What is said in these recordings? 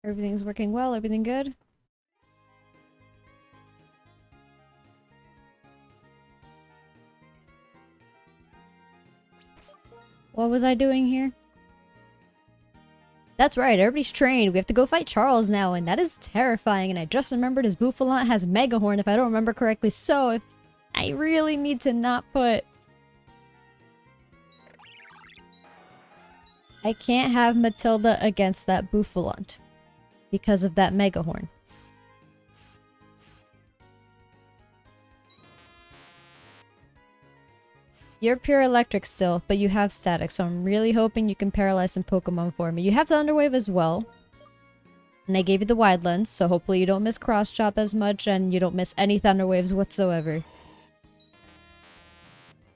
Everything's working well, everything good? What was I doing here? That's right, everybody's trained. We have to go fight Charles now, and that is terrifying. And I just remembered his Bouffalant has Megahorn, if I don't remember correctly. So, if I really need to not put... I can't have Matilda against that Bouffalant because of that Megahorn. You're pure electric still, but you have static, so I'm really hoping you can paralyze some Pokemon for me. You have Thunderwave as well. And I gave you the Wide Lens, so hopefully you don't miss Cross Chop as much and you don't miss any Thunder Waves whatsoever.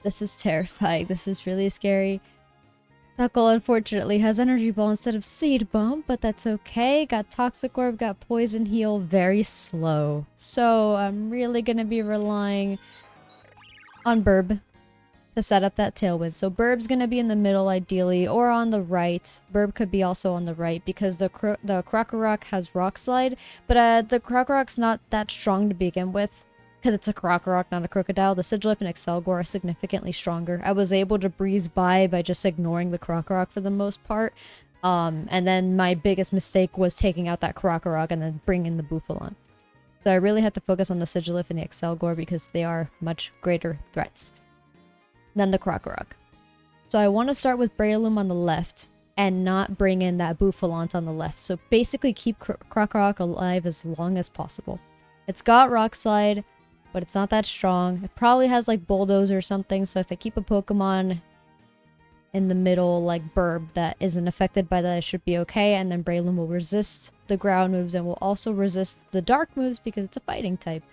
This is terrifying. This is really scary. Suckle unfortunately has Energy Ball instead of Seed Bomb, but that's okay. Got Toxic Orb, got Poison Heal, very slow. So I'm really gonna be relying on Burb to set up that Tailwind. So Burb's gonna be in the middle ideally, or on the right. Burb could be also on the right because the Krokorok has Rock Slide, but the Krokorok's not that strong to begin with because it's a Krokorok, not a Crocodile. The Sigilyph and Excelgor are significantly stronger. I was able to breeze by just ignoring the Krokorok for the most part. And then my biggest mistake was taking out that Krokorok and then bringing the Bouffalant. So I really have to focus on the Sigilyph and the Excelgor because they are much greater threats than the Krokorok. So I want to start with Breloom on the left and not bring in that Bouffalant on the left. So basically keep Krokorok alive as long as possible. It's got Rock Slide, but it's not that strong. It probably has like Bulldoze or something, so if I keep a Pokemon in the middle like Burb that isn't affected by that, it should be okay. And then Breloom will resist the ground moves and will also resist the dark moves because it's a fighting type.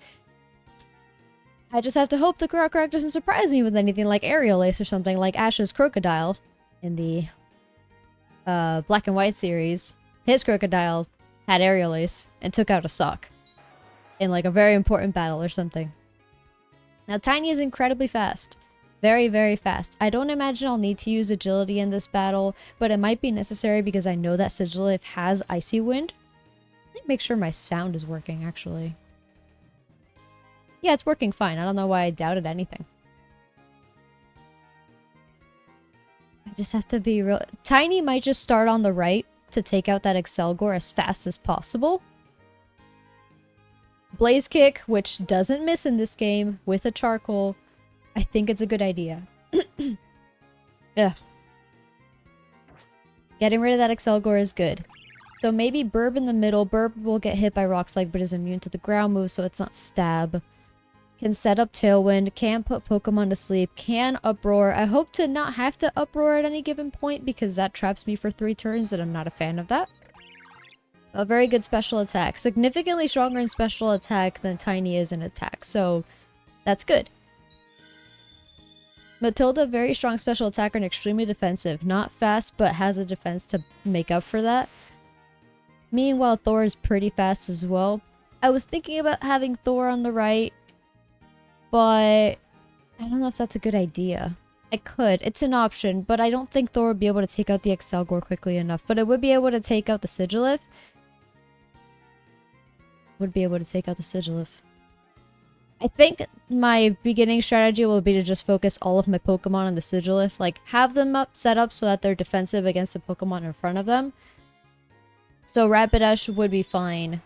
I just have to hope the Krokorok doesn't surprise me with anything like Aerial Ace or something like Ash's Crocodile in the Black and White series. His Crocodile had Aerial Ace and took out a Sock in like a very important battle or something. Now Tiny is incredibly fast. Very, very fast. I don't imagine I'll need to use Agility in this battle, but it might be necessary because I know that Sigilyph has Icy Wind. Let me make sure my sound is working actually. Yeah, it's working fine. I don't know why I doubted anything. I just have to be real. Tiny might just start on the right to take out that Excelgor as fast as possible. Blaze Kick, which doesn't miss in this game, with a Charcoal. I think it's a good idea. Ugh. Getting rid of that Excelgor is good. So maybe Burb in the middle. Burb will get hit by Rock Slide, but is immune to the ground move, so it's not Stab. Can set up Tailwind, can put Pokemon to sleep, can Uproar. I hope to not have to Uproar at any given point because that traps me for 3 turns and I'm not a fan of that. A very good special attack. Significantly stronger in special attack than Tiny is in attack, so that's good. Matilda, very strong special attacker and extremely defensive. Not fast, but has a defense to make up for that. Meanwhile, Thor is pretty fast as well. I was thinking about having Thor on the right, but I don't know if that's a good idea. I could. It's an option, but I don't think Thor would be able to take out the Excelgor quickly enough. But it would be able to take out the Sigilyph. Would be able to take out the Sigilyph. I think my beginning strategy will be to just focus all of my Pokemon on the Sigilyph. Like, have them set up so that they're defensive against the Pokemon in front of them. So Rapidash would be fine.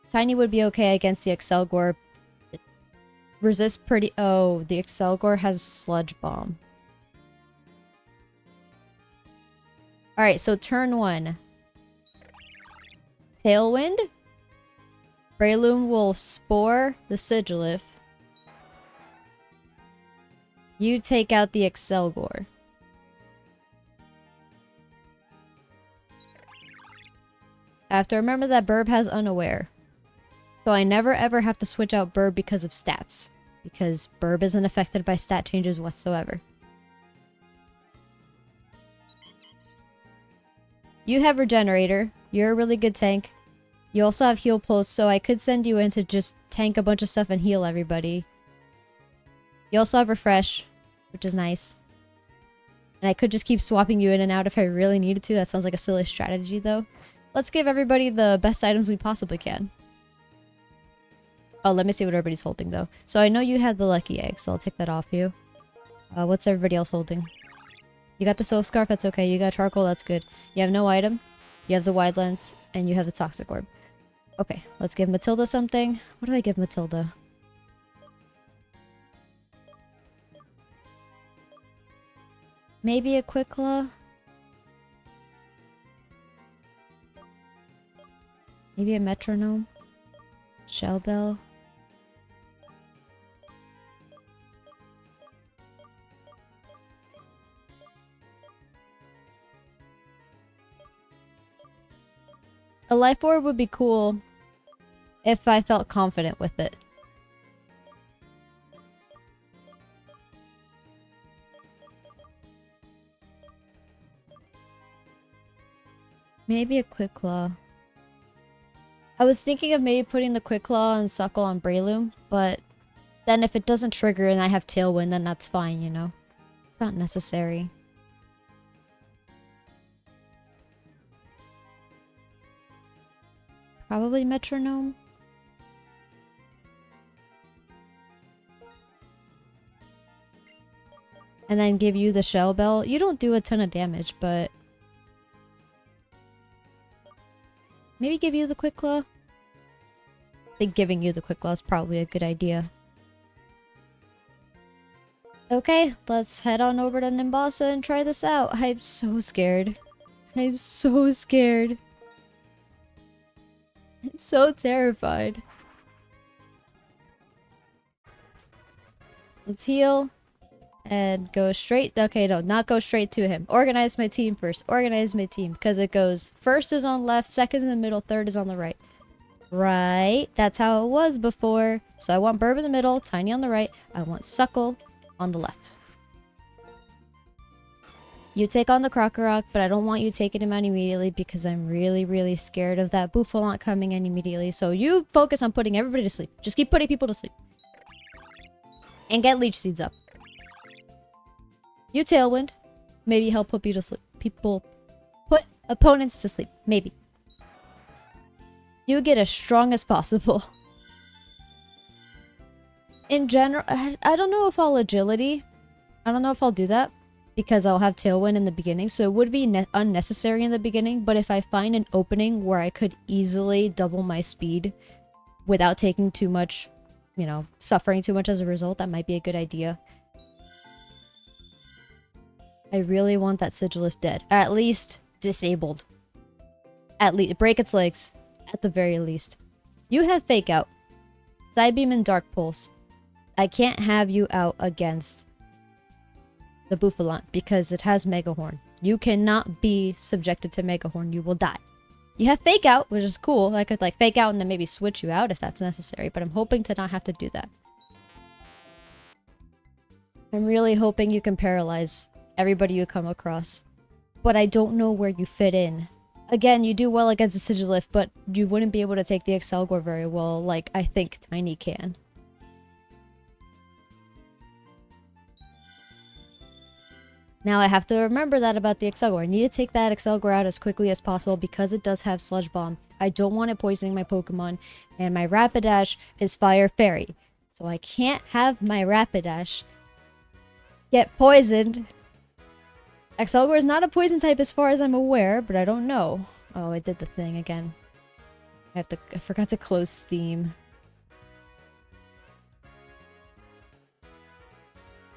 Tiny would be okay against the Excelgor. Resist pretty... Oh, the Excelgor has Sludge Bomb. Alright, so turn 1. Tailwind. Breloom will Spore the Sigilyph. You take out the Excelgor. I have to remember that Burb has Unaware. So I never ever have to switch out Burb because of stats. Because Burb isn't affected by stat changes whatsoever. You have Regenerator. You're a really good tank. You also have Heal Pulse, so I could send you in to just tank a bunch of stuff and heal everybody. You also have Refresh, which is nice. And I could just keep swapping you in and out if I really needed to. That sounds like a silly strategy, though. Let's give everybody the best items we possibly can. Oh, let me see what everybody's holding, though. So I know you had the lucky egg, so I'll take that off you. What's everybody else holding? You got the soul scarf, that's okay. You got charcoal, that's good. You have no item. You have the wide lens, and you have the toxic orb. Okay, let's give Matilda something. What do I give Matilda? Maybe a quick claw? Maybe a metronome? Shell bell? A life orb would be cool if I felt confident with it. Maybe a quick claw. I was thinking of maybe putting the quick claw and suckle on Breloom, but then if it doesn't trigger and I have Tailwind, then that's fine, you know? It's not necessary. Probably metronome. And then give you the shell bell. You don't do a ton of damage, but maybe give you the quick claw. I think giving you the quick claw is probably a good idea. Okay, let's head on over to Nimbasa and try this out. I'm so scared. I'm so scared. I'm so terrified. Let's heal. And go straight. Okay, no, not go straight to him. Organize my team first. Organize my team. Because it goes first is on left, second in the middle, third is on the right. Right. That's how it was before. So I want Burb in the middle, Tiny on the right. I want Suckle on the left. You take on the Krokorok, but I don't want you taking him out immediately because I'm really, really scared of that Bouffalant coming in immediately. So you focus on putting everybody to sleep. Just keep putting people to sleep. And get Leech Seeds up. You Tailwind. Maybe help put people to sleep. Put opponents to sleep. Maybe. You get as strong as possible. In general, I don't know if I'll agility. I don't know if I'll do that. Because I'll have Tailwind in the beginning. So it would be unnecessary in the beginning. But if I find an opening where I could easily double my speed without taking too much, you know, suffering too much as a result, that might be a good idea. I really want that Sigilyph dead. Or at least disabled. At least break its legs. At the very least. You have Fake Out. Psybeam and Dark Pulse. I can't have you out against the Bouffalant because it has Mega Horn. You cannot be subjected to Mega Horn. You will die. You have Fake Out, which is cool. I could like Fake Out and then maybe switch you out if that's necessary. But I'm hoping to not have to do that. I'm really hoping you can paralyze everybody you come across. But I don't know where you fit in. Again, you do well against the Sigilyph, but you wouldn't be able to take the Excelgor very well like I think Tiny can. Now I have to remember that about the Excelgor. I need to take that Excelgor out as quickly as possible because it does have Sludge Bomb. I don't want it poisoning my Pokemon, and my Rapidash is Fire Fairy. So I can't have my Rapidash get poisoned. Excelgor is not a poison type as far as I'm aware, but I don't know. Oh, I did the thing again. I forgot to close Steam.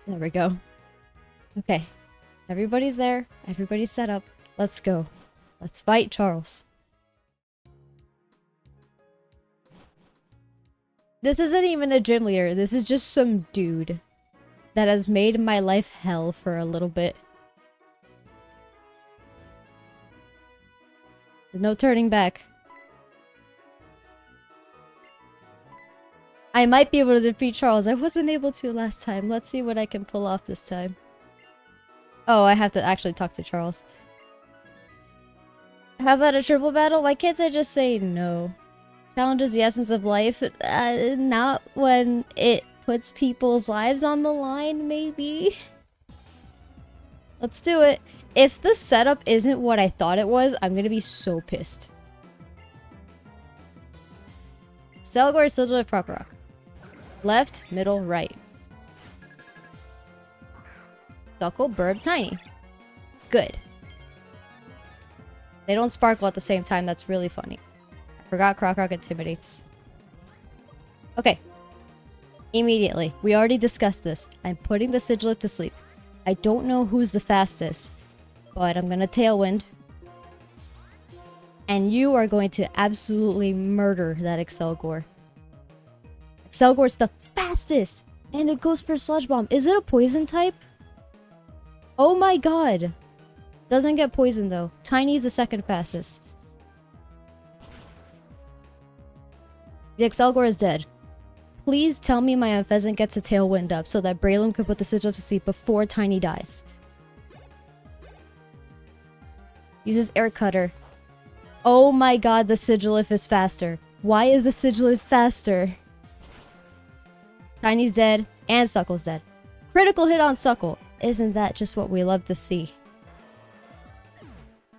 There we go. Okay. Everybody's there. Everybody's set up. Let's go. Let's fight Charles. This isn't even a gym leader. This is just some dude that has made my life hell for a little bit. There's no turning back. I might be able to defeat Charles. I wasn't able to last time. Let's see what I can pull off this time. Oh, I have to actually talk to Charles. How about a triple battle? Why can't I just say no? Challenge is the essence of life. Not when it puts people's lives on the line, maybe? Let's do it. If the setup isn't what I thought it was, I'm gonna be so pissed. Selgor, Sigilif, Krokorok. Left, middle, right. Suckle, Burb, Tiny. Good. They don't sparkle at the same time. That's really funny. I forgot Krokorok intimidates. Okay. Immediately. We already discussed this. I'm putting the Sigilif to sleep. I don't know who's the fastest, but I'm gonna Tailwind. And you are going to absolutely murder that Excelgor. Excelgor's the fastest! And it goes for Sludge Bomb. Is it a poison type? Oh my god! Doesn't get poisoned though. Tiny's the second fastest. The Excelgor is dead. Please tell me my Unfezant gets a Tailwind up so that Breloom can put the Sigilif to sleep before Tiny dies. Uses Air Cutter. Oh my god, the Sigilif is faster. Why is the Sigilif faster? Tiny's dead, and Suckle's dead. Critical hit on Suckle. Isn't that just what we love to see?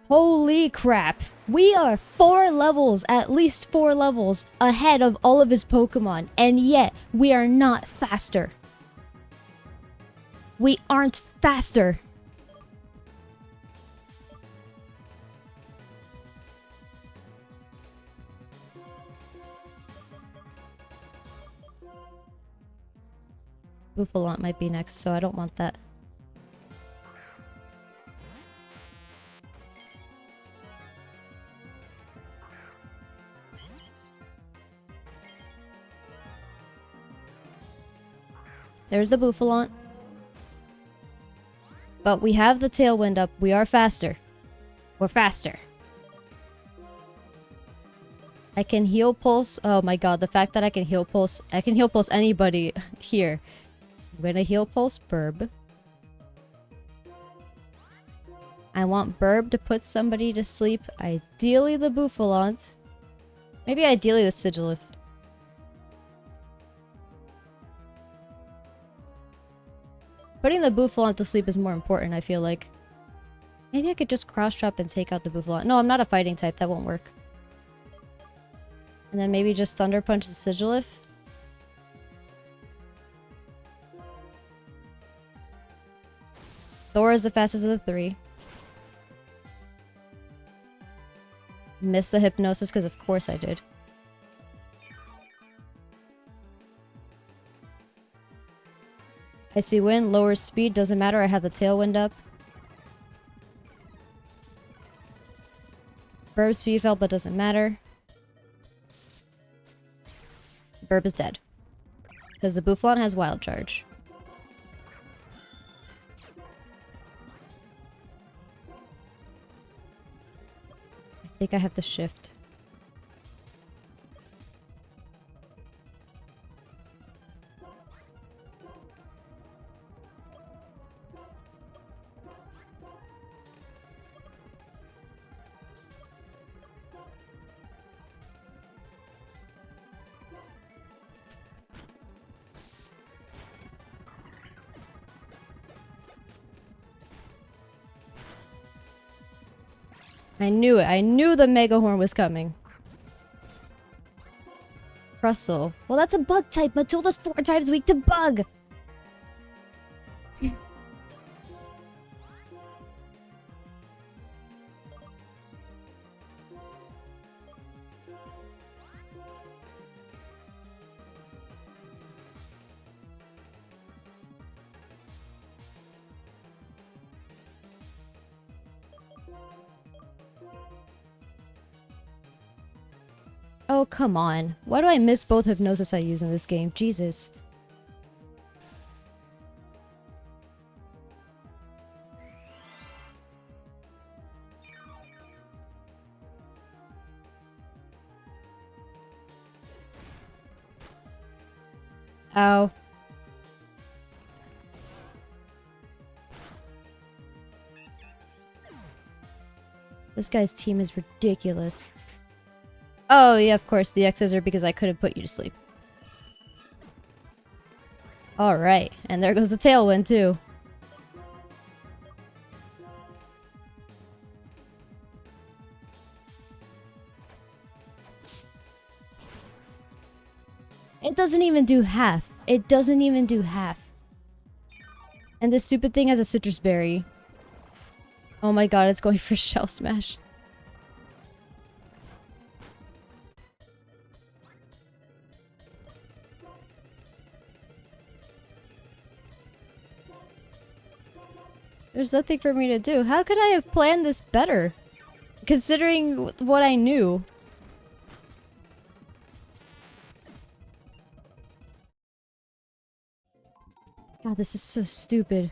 Holy crap. We are 4 levels, at least 4 levels, ahead of all of his Pokemon, and yet we are not faster. We aren't faster. Bouffalant might be next, so I don't want that. There's the Bouffalant. But we have the Tailwind up. We are faster. We're faster. I can heal pulse. Oh my god, the fact that I can heal pulse. I can heal pulse anybody here. I'm gonna heal pulse Burb. I want Burb to put somebody to sleep. Ideally the Bouffalant. Maybe ideally the Sigilif. Putting the Bouffalant to sleep is more important, I feel like. Maybe I could just cross-trap and take out the Bouffalant. No, I'm not a fighting type. That won't work. And then maybe just Thunder Punch the Sigilif. Thor is the fastest of the 3. Missed the Hypnosis because of course I did. Icy Wind, lowers speed, doesn't matter, I have the Tailwind up. Burb speed fell, but doesn't matter. Burb is dead. Because the Bouffalant has Wild Charge. I think I have to shift. I knew it. I knew the Mega Horn was coming. Crustle. Well, that's a bug type. Matilda's 4 times weak to bug. Oh, come on. Why do I miss both Hypnosis I use in this game? Jesus. Ow. This guy's team is ridiculous. Oh, yeah, of course. The X's are because I couldn't put you to sleep. Alright. And there goes the Tailwind, too. It doesn't even do half. It doesn't even do half. And this stupid thing has a citrus berry. Oh my god, it's going for Shell Smash. There's nothing for me to do. How could I have planned this better? Considering what I knew. God, this is so stupid.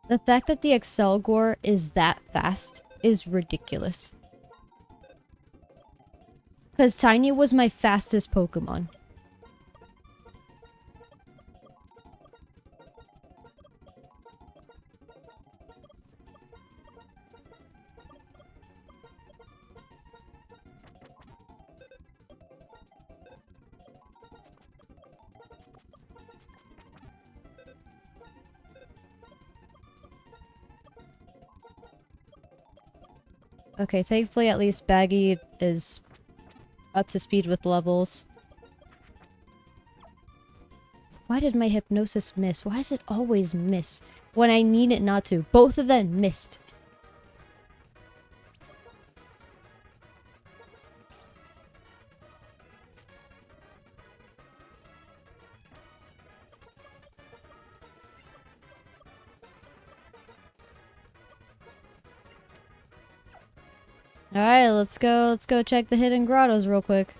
The fact that the Excelgor is that fast is ridiculous. Because Tiny was my fastest Pokemon. Okay, thankfully at least Baggy is up to speed with levels. Why did my Hypnosis miss? Why does it always miss when I need it not to? Both of them missed. Alright, let's go check the hidden grottos real quick.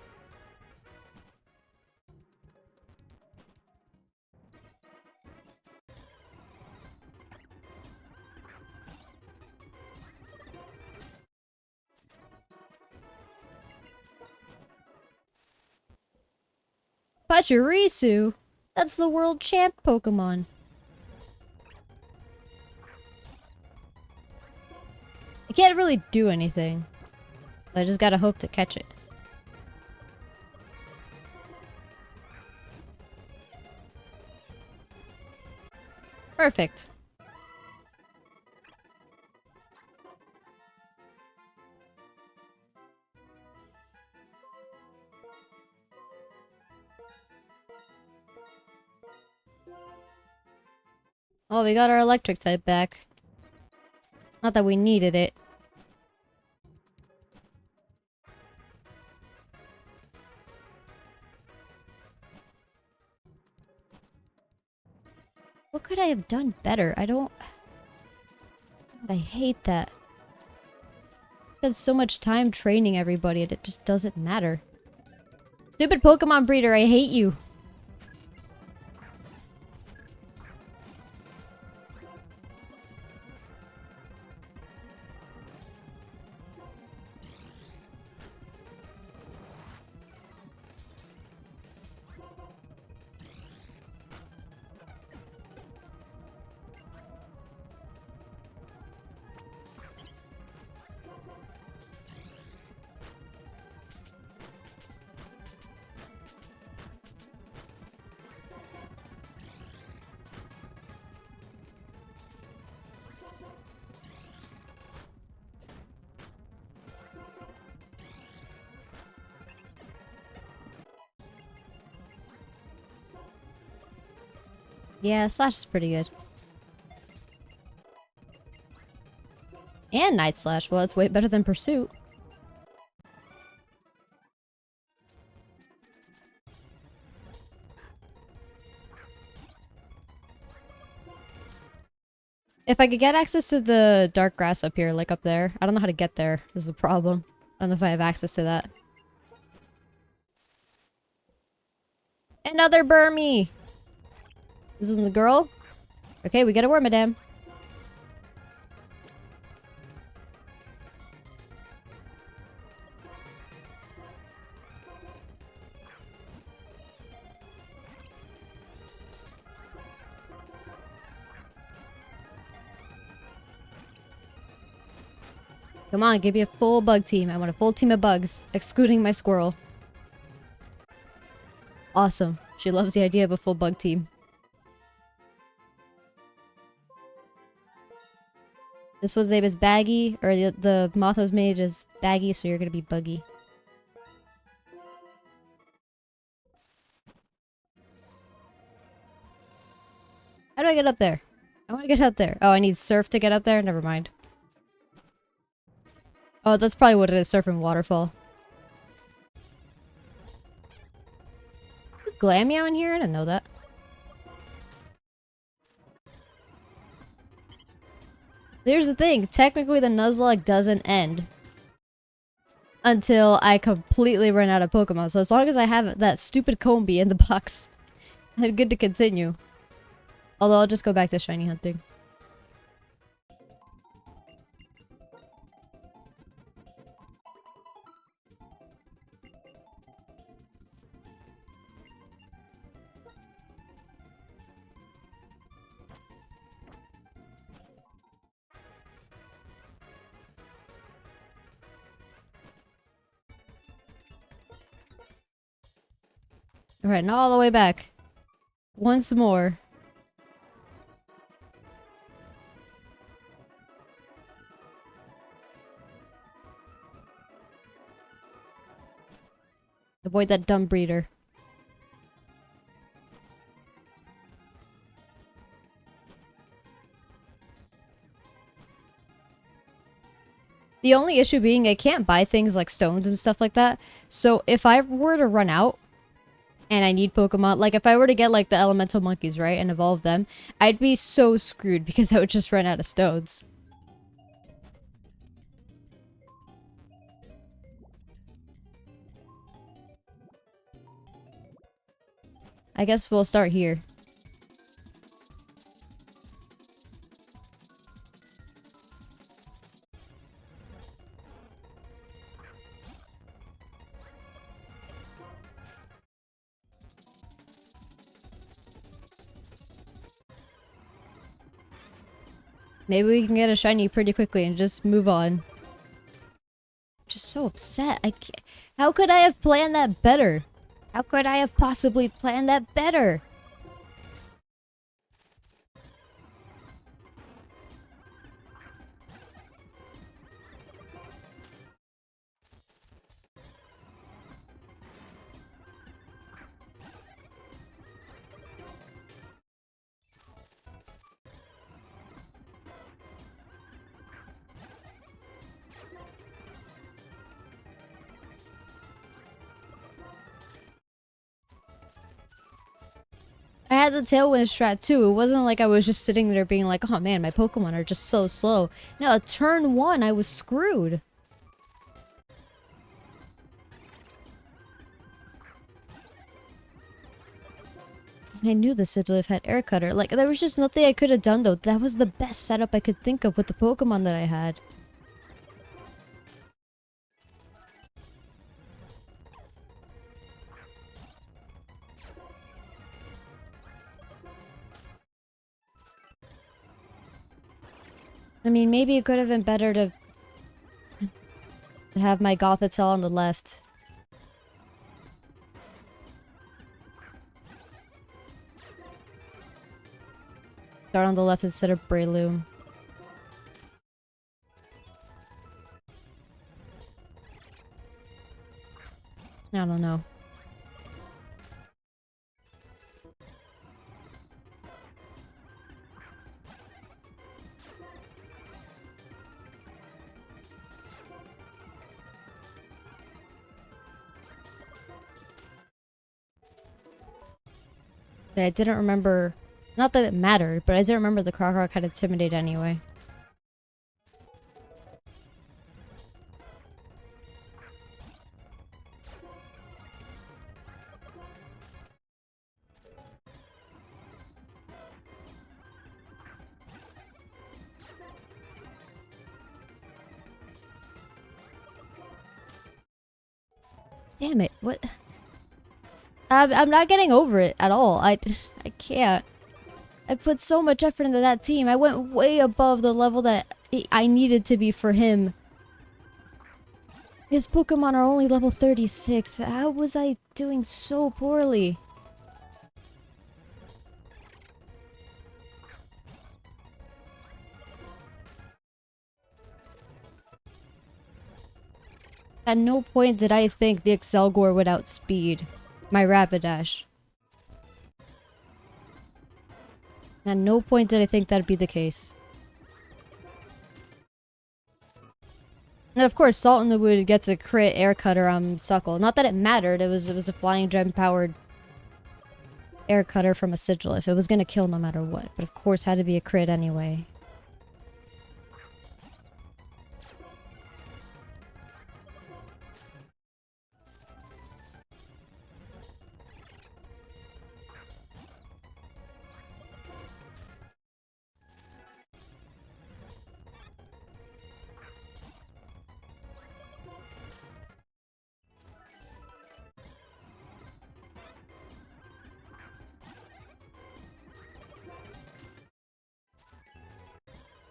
Pachirisu? That's the world champ Pokemon. I can't really do anything. I just gotta hope to catch it. Perfect. Oh, we got our electric type back. Not that we needed it. What could I have done better? I don't... God, I hate that. I spent so much time training everybody and it just doesn't matter. Stupid Pokemon breeder, I hate you. Yeah, Slash is pretty good. And Night Slash. Well, it's way better than Pursuit. If I could get access to the dark grass up here, like up there. I don't know how to get there. This is a problem. I don't know if I have access to that. Another Burmy! This one's the girl? Okay, we get a Wormadam. Come on, give me a full bug team. I want a full team of bugs, excluding my squirrel. Awesome. She loves the idea of a full bug team. This one's name is Baggy, or the Mothos made is Baggy, so you're gonna be Buggy. How do I get up there? I want to get up there. Oh, I need surf to get up there? Never mind. Oh, that's probably what it is, surf and waterfall. Is Glameow in here? I didn't know that. Here's the thing. Technically, the Nuzlocke doesn't end until I completely run out of Pokemon. So as long as I have that stupid Combee in the box, I'm good to continue. Although I'll just go back to shiny hunting. Alright, now all the way back. Once more. Avoid that dumb breeder. The only issue being I can't buy things like stones and stuff like that. So if I were to run out and I need Pokemon, like if I were to get like the elemental monkeys, right, and evolve them, I'd be so screwed because I would just run out of stones. I guess we'll start here. Maybe we can get a shiny pretty quickly and just move on. I'm just so upset. I can't. How could I have planned that better? How could I have possibly planned that better? I had the Tailwind strat too. It wasn't like I was just sitting there being like, oh man, my Pokemon are just so slow. No, turn 1, I was screwed. I knew the Sigilyph had Air Cutter. Like, there was just nothing I could have done though. That was the best setup I could think of with the Pokemon that I had. I mean, maybe it could have been better to have my Gothitelle on the left. Start on the left instead of Breloom. I don't know. I didn't remember, not that it mattered, but I didn't remember the Krokorok had Intimidate anyway. Damn it, what? I'm not getting over it at all. I can't. I put so much effort into that team. I went way above the level that I needed to be for him His Pokemon are only level 36. How was I doing so poorly? At no point did I think the Excelgor would outspeed my Rapidash. At no point did I think that'd be the case. And of course, Salt in the Wood gets a crit air cutter on Suckle. Not that it mattered, it was a flying gem powered air cutter from a Sigilyph. It was gonna kill no matter what, but of course had to be a crit anyway.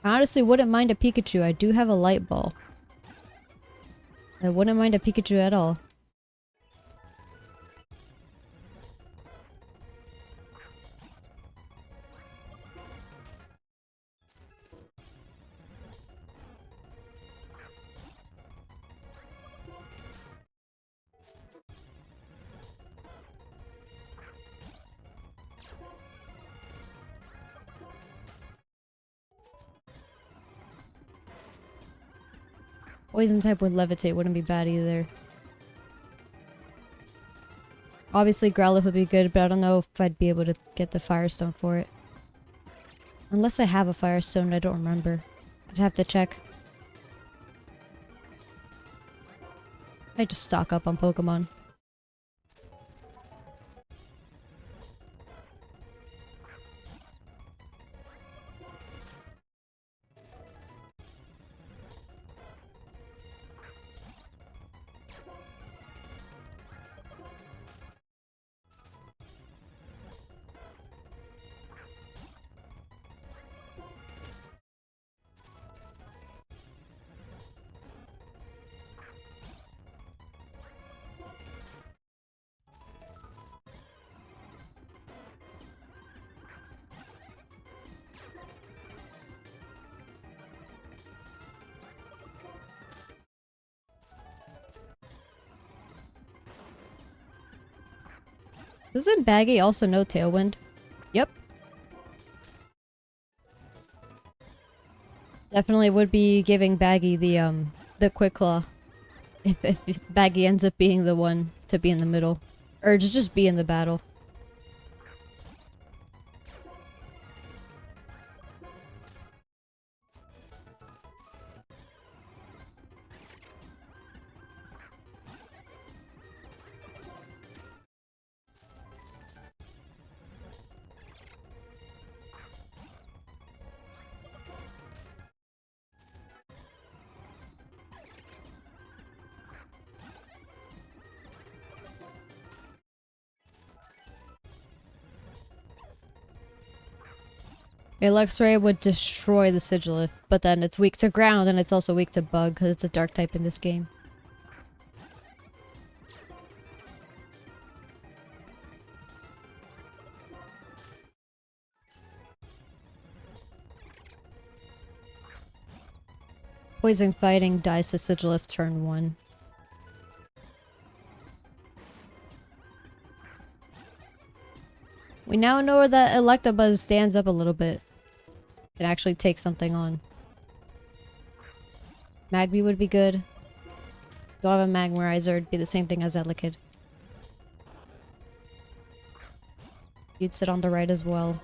I honestly wouldn't mind a Pikachu. I do have a light ball. I wouldn't mind a Pikachu at all. Poison type with Levitate wouldn't be bad either. Obviously Growlithe would be good, but I don't know if I'd be able to get the Firestone for it. Unless I have a Firestone, I don't remember. I'd have to check. I just stock up on Pokemon. Doesn't Baggy also know Tailwind? Yep. Definitely would be giving Baggy the Quick Claw. If Baggy ends up being the one to be in the middle. Or to just be in the battle. A Luxray would destroy the Sigilyph, but then it's weak to ground and it's also weak to bug because it's a dark type in this game. Poison Fighting dies to Sigilyph turn 1. We now know that Electabuzz stands up a little bit. Can actually take something on. Magby would be good. Don't have a Magmarizer, it'd be the same thing as Elekid. You'd sit on the right as well.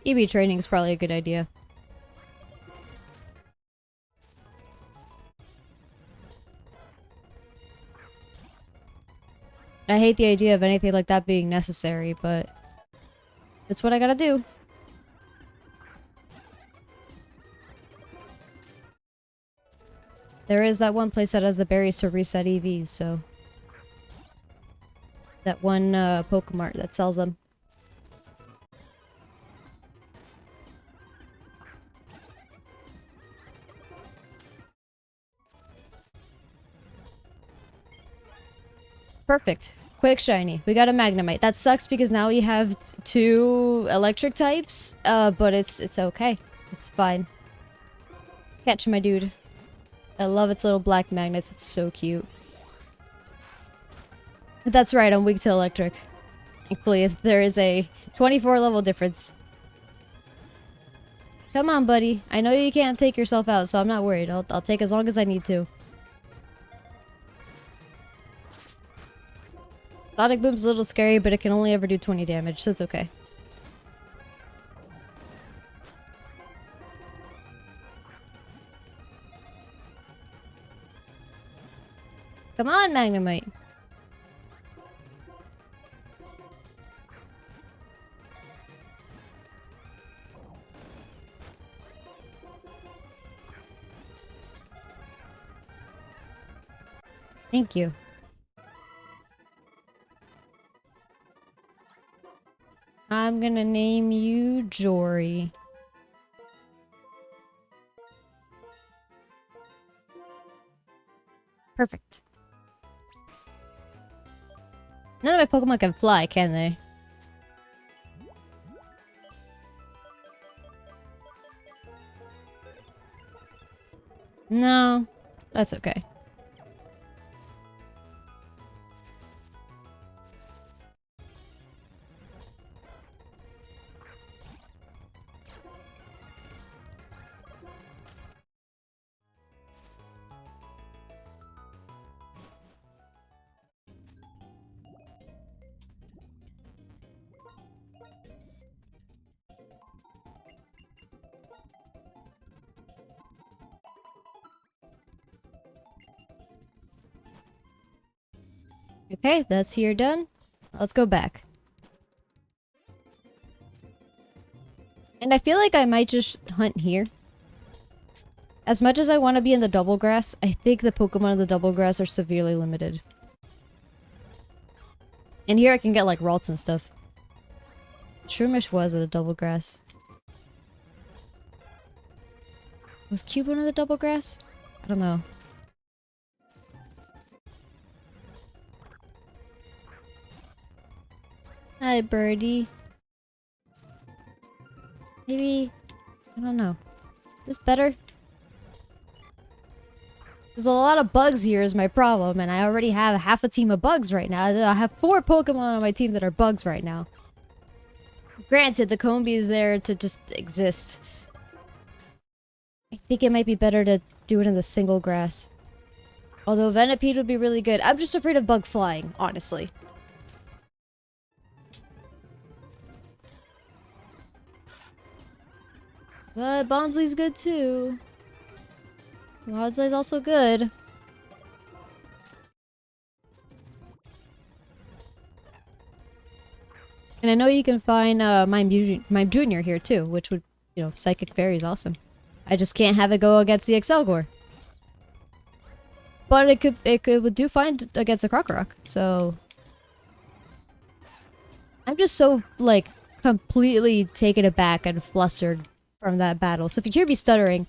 EV training is probably a good idea. I hate the idea of anything like that being necessary, but it's what I gotta do. There is that one place that has the berries to reset EVs, so... That one Pokemart that sells them. Perfect. Quick shiny. We got a Magnemite. That sucks because now we have 2 electric types, but it's okay. It's fine. Catch my dude. I love its little black magnets. It's so cute. That's right, I'm weak to electric. Thankfully, there is a 24 level difference. Come on, buddy. I know you can't take yourself out, so I'm not worried. I'll take as long as I need to. Sonic Boom's a little scary, but it can only ever do 20 damage, so it's okay. Come on, Magnemite. Thank you. I'm gonna name you Jory. Perfect. None of my Pokemon can fly, can they? No. That's okay. Okay, that's here done. Let's go back. And I feel like I might just hunt here. As much as I want to be in the double grass, I think the Pokemon in the double grass are severely limited. And here I can get like Ralts and stuff. Shroomish was at the double grass. Was Cubone in the double grass? I don't know. Hi, birdie. Maybe... I don't know. Is this better? There's a lot of bugs here is my problem, and I already have half a team of bugs right now. I have 4 Pokemon on my team that are bugs right now. Granted, the Combee is there to just exist. I think it might be better to do it in the single grass. Although Venipede would be really good. I'm just afraid of bug flying, honestly. But Bonsly's good too. Bonsly's also good. And I know you can find Mime Junior here too, which would, you know, Psychic Fairy is awesome. I just can't have it go against the Excelgor. But it would do fine against a Krokorok, so... I'm just so, like, completely taken aback and flustered from that battle. So if you hear me stuttering,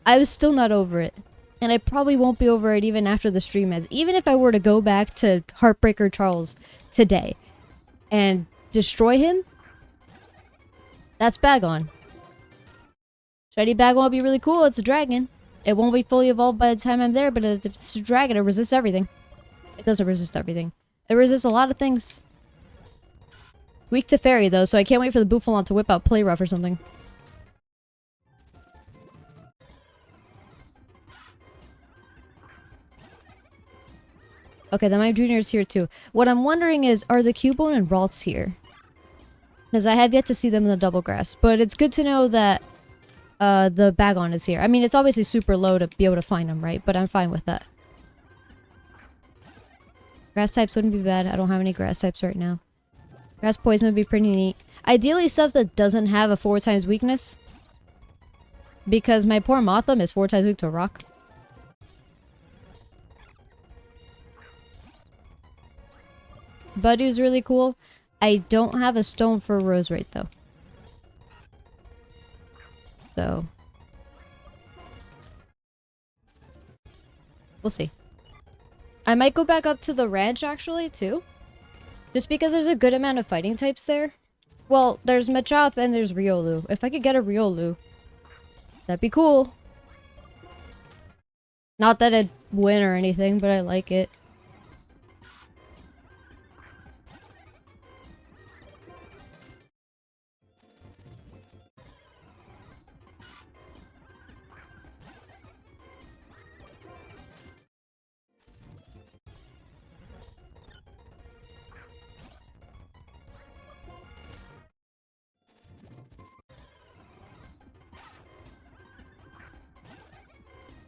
I was still not over it. And I probably won't be over it even after the stream ends. Even if I were to go back to Heartbreaker Charles today and destroy him, that's Bagon. Shiny Bagon will be really cool. It's a dragon. It won't be fully evolved by the time I'm there, but it's a dragon. It resists everything. It doesn't resist everything. It resists a lot of things. Weak to Fairy, though, so I can't wait for the Bouffalant to whip out Play Rough or something. Okay, then my Junior's here too. What I'm wondering is, are the Cubone and Ralts here? Because I have yet to see them in the double grass. But it's good to know that the Bagon is here. I mean, it's obviously super low to be able to find them, right? But I'm fine with that. Grass types wouldn't be bad. I don't have any grass types right now. Grass poison would be pretty neat. Ideally stuff that doesn't have a 4 times weakness. Because my poor Motham is 4 times weak to rock. Buddy's really cool. I don't have a stone for Roserate though. So we'll see. I might go back up to the ranch actually too. Just because there's a good amount of fighting types there. Well, there's Machop and there's Riolu. If I could get a Riolu, that'd be cool. Not that I'd win or anything, but I like it.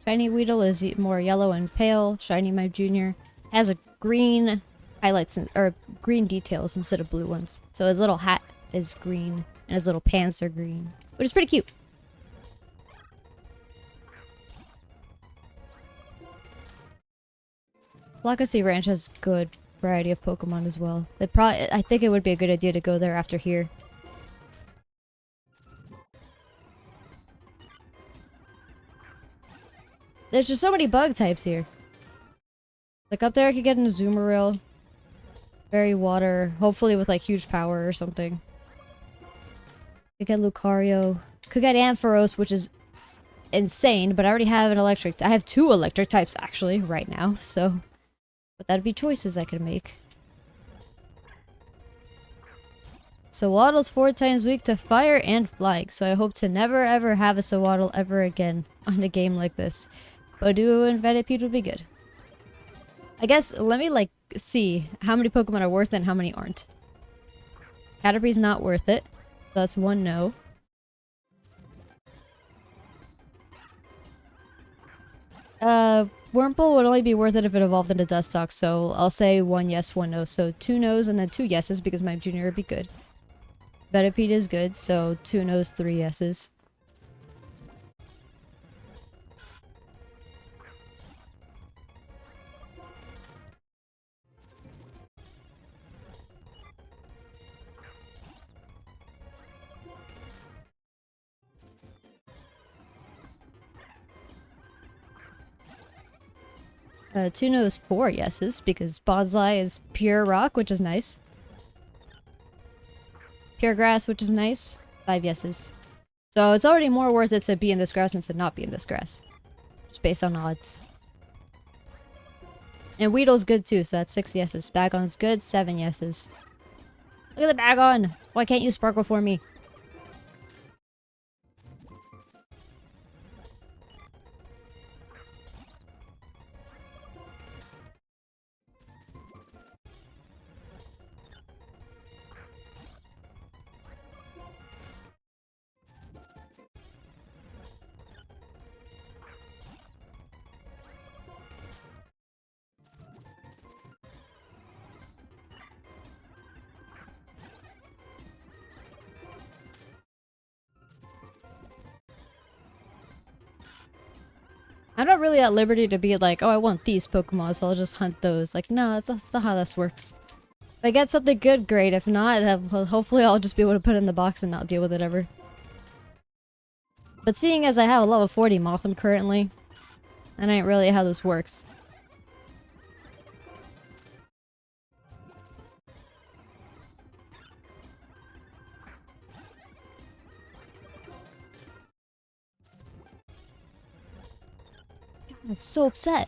Shiny Weedle is more yellow and pale. Shiny Mime Jr. has a green highlights or green details instead of blue ones. So his little hat is green and his little pants are green, which is pretty cute. Blackossy Ranch has good variety of Pokemon as well. I think it would be a good idea to go there after here. There's just so many bug types here. Like up there I could get an Azumarill. Very water. Hopefully with like huge power or something. Could get Lucario. Could get Ampharos, which is insane, but I already have an electric. I have 2 electric types actually right now, so. But that'd be choices I could make. Sawaddle's 4 times weak to fire and flying, so I hope to never ever have a Sawaddle ever again on a game like this. Budew and Venipede would be good. I guess, let me like see how many Pokemon are worth it and how many aren't. Caterpie's not worth it, so that's 1 no. Wurmple would only be worth it if it evolved into Dustox, so I'll say 1 yes, 1 no. So 2 no's and then 2 yeses because Mime Jr. would be good. Venipede is good, so 2 no's, 3 yeses. Two no's, 4 yeses, because Bonsai is pure rock, which is nice. Pure grass, which is nice. 5 yeses. So it's already more worth it to be in this grass than to not be in this grass. Just based on odds. And Weedle's good too, so that's 6 yeses. Bagon's good, 7 yeses. Look at the Bagon! Why can't you sparkle for me? I'm not really at liberty to be like, oh, I want these Pokemon, so I'll just hunt those. Like, no, that's not how this works. If I get something good, great. If not, hopefully I'll just be able to put it in the box and not deal with it ever. But seeing as I have a level 40 Mothim currently, that ain't really how this works. I'm so upset.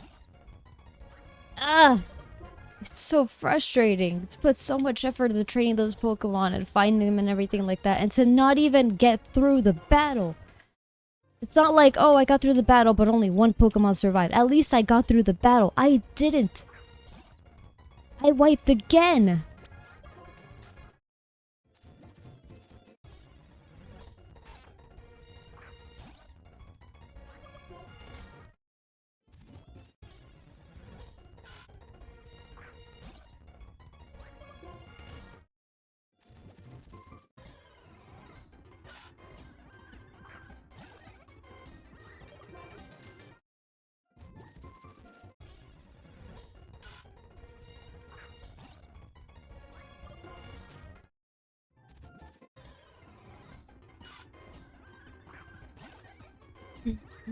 Ah! It's so frustrating to put so much effort into training those Pokemon and finding them and everything like that, and to not even get through the battle. It's not like, oh, I got through the battle, but only 1 Pokemon survived. At least I got through the battle. I didn't. I wiped again.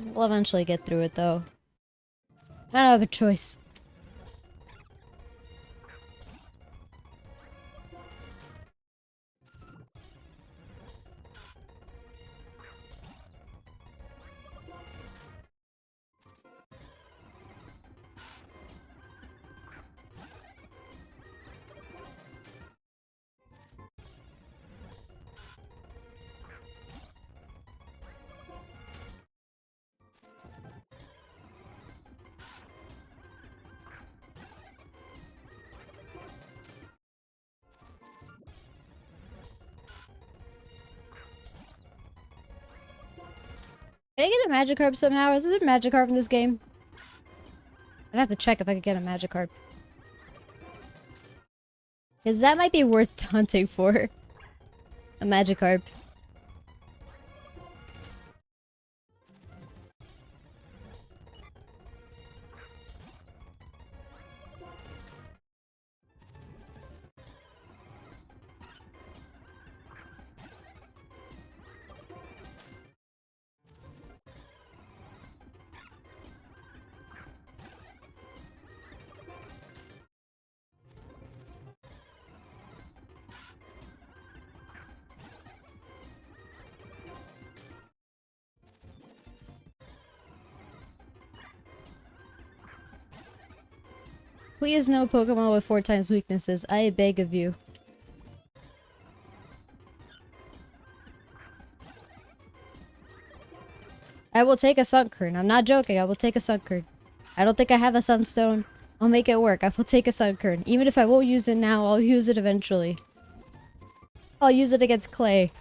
We'll eventually get through it though. I don't have a choice. Can I get a Magikarp somehow? Is there a Magikarp in this game? I'd have to check if I could get a Magikarp. Because that might be worth hunting for. A Magikarp. Please no Pokemon with 4 times weaknesses. I beg of you. I will take a Sunkern. I'm not joking. I will take a Sunkern. I don't think I have a Sunstone. I'll make it work. I will take a Sunkern. Even if I won't use it now, I'll use it eventually. I'll use it against Clay.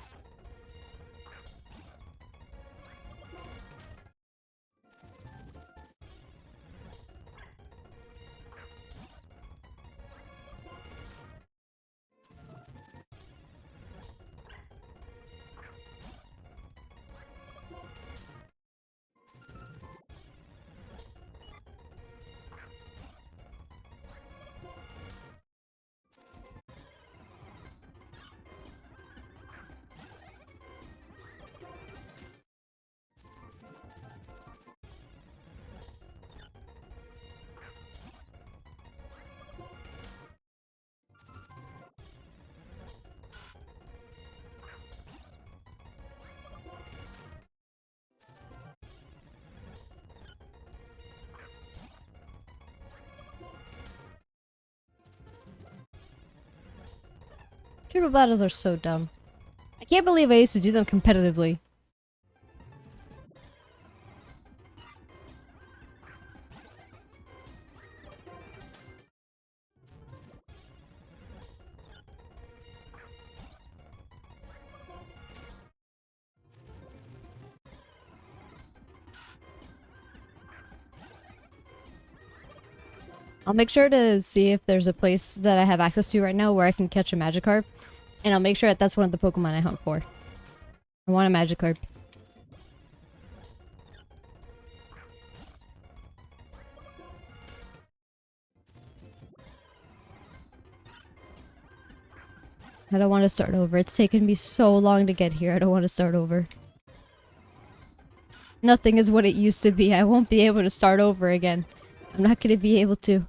Triple battles are so dumb. I can't believe I used to do them competitively. I'll make sure to see if there's a place that I have access to right now where I can catch a Magikarp. And I'll make sure that that's one of the Pokemon I hunt for. I want a Magikarp. I don't want to start over. It's taken me so long to get here. I don't want to start over. Nothing is what it used to be. I won't be able to start over again. I'm not going to be able to.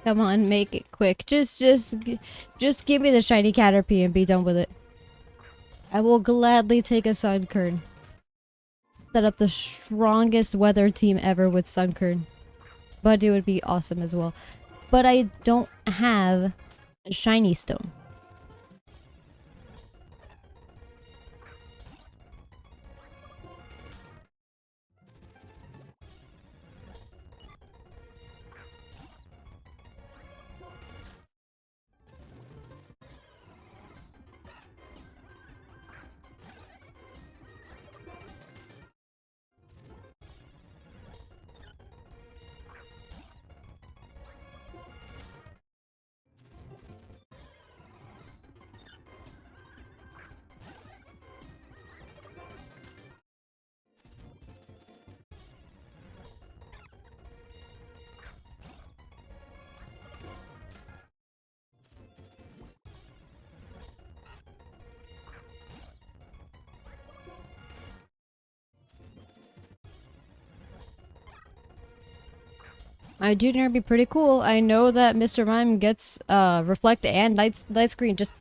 Come on, make it quick. Just give me the shiny Caterpie and be done with it. I will gladly take a Sunkern. Set up the strongest weather team ever with Sunkern. But it would be awesome as well. But I don't have a shiny stone. My junior would be pretty cool. I know that Mr. Mime gets reflect and light screen just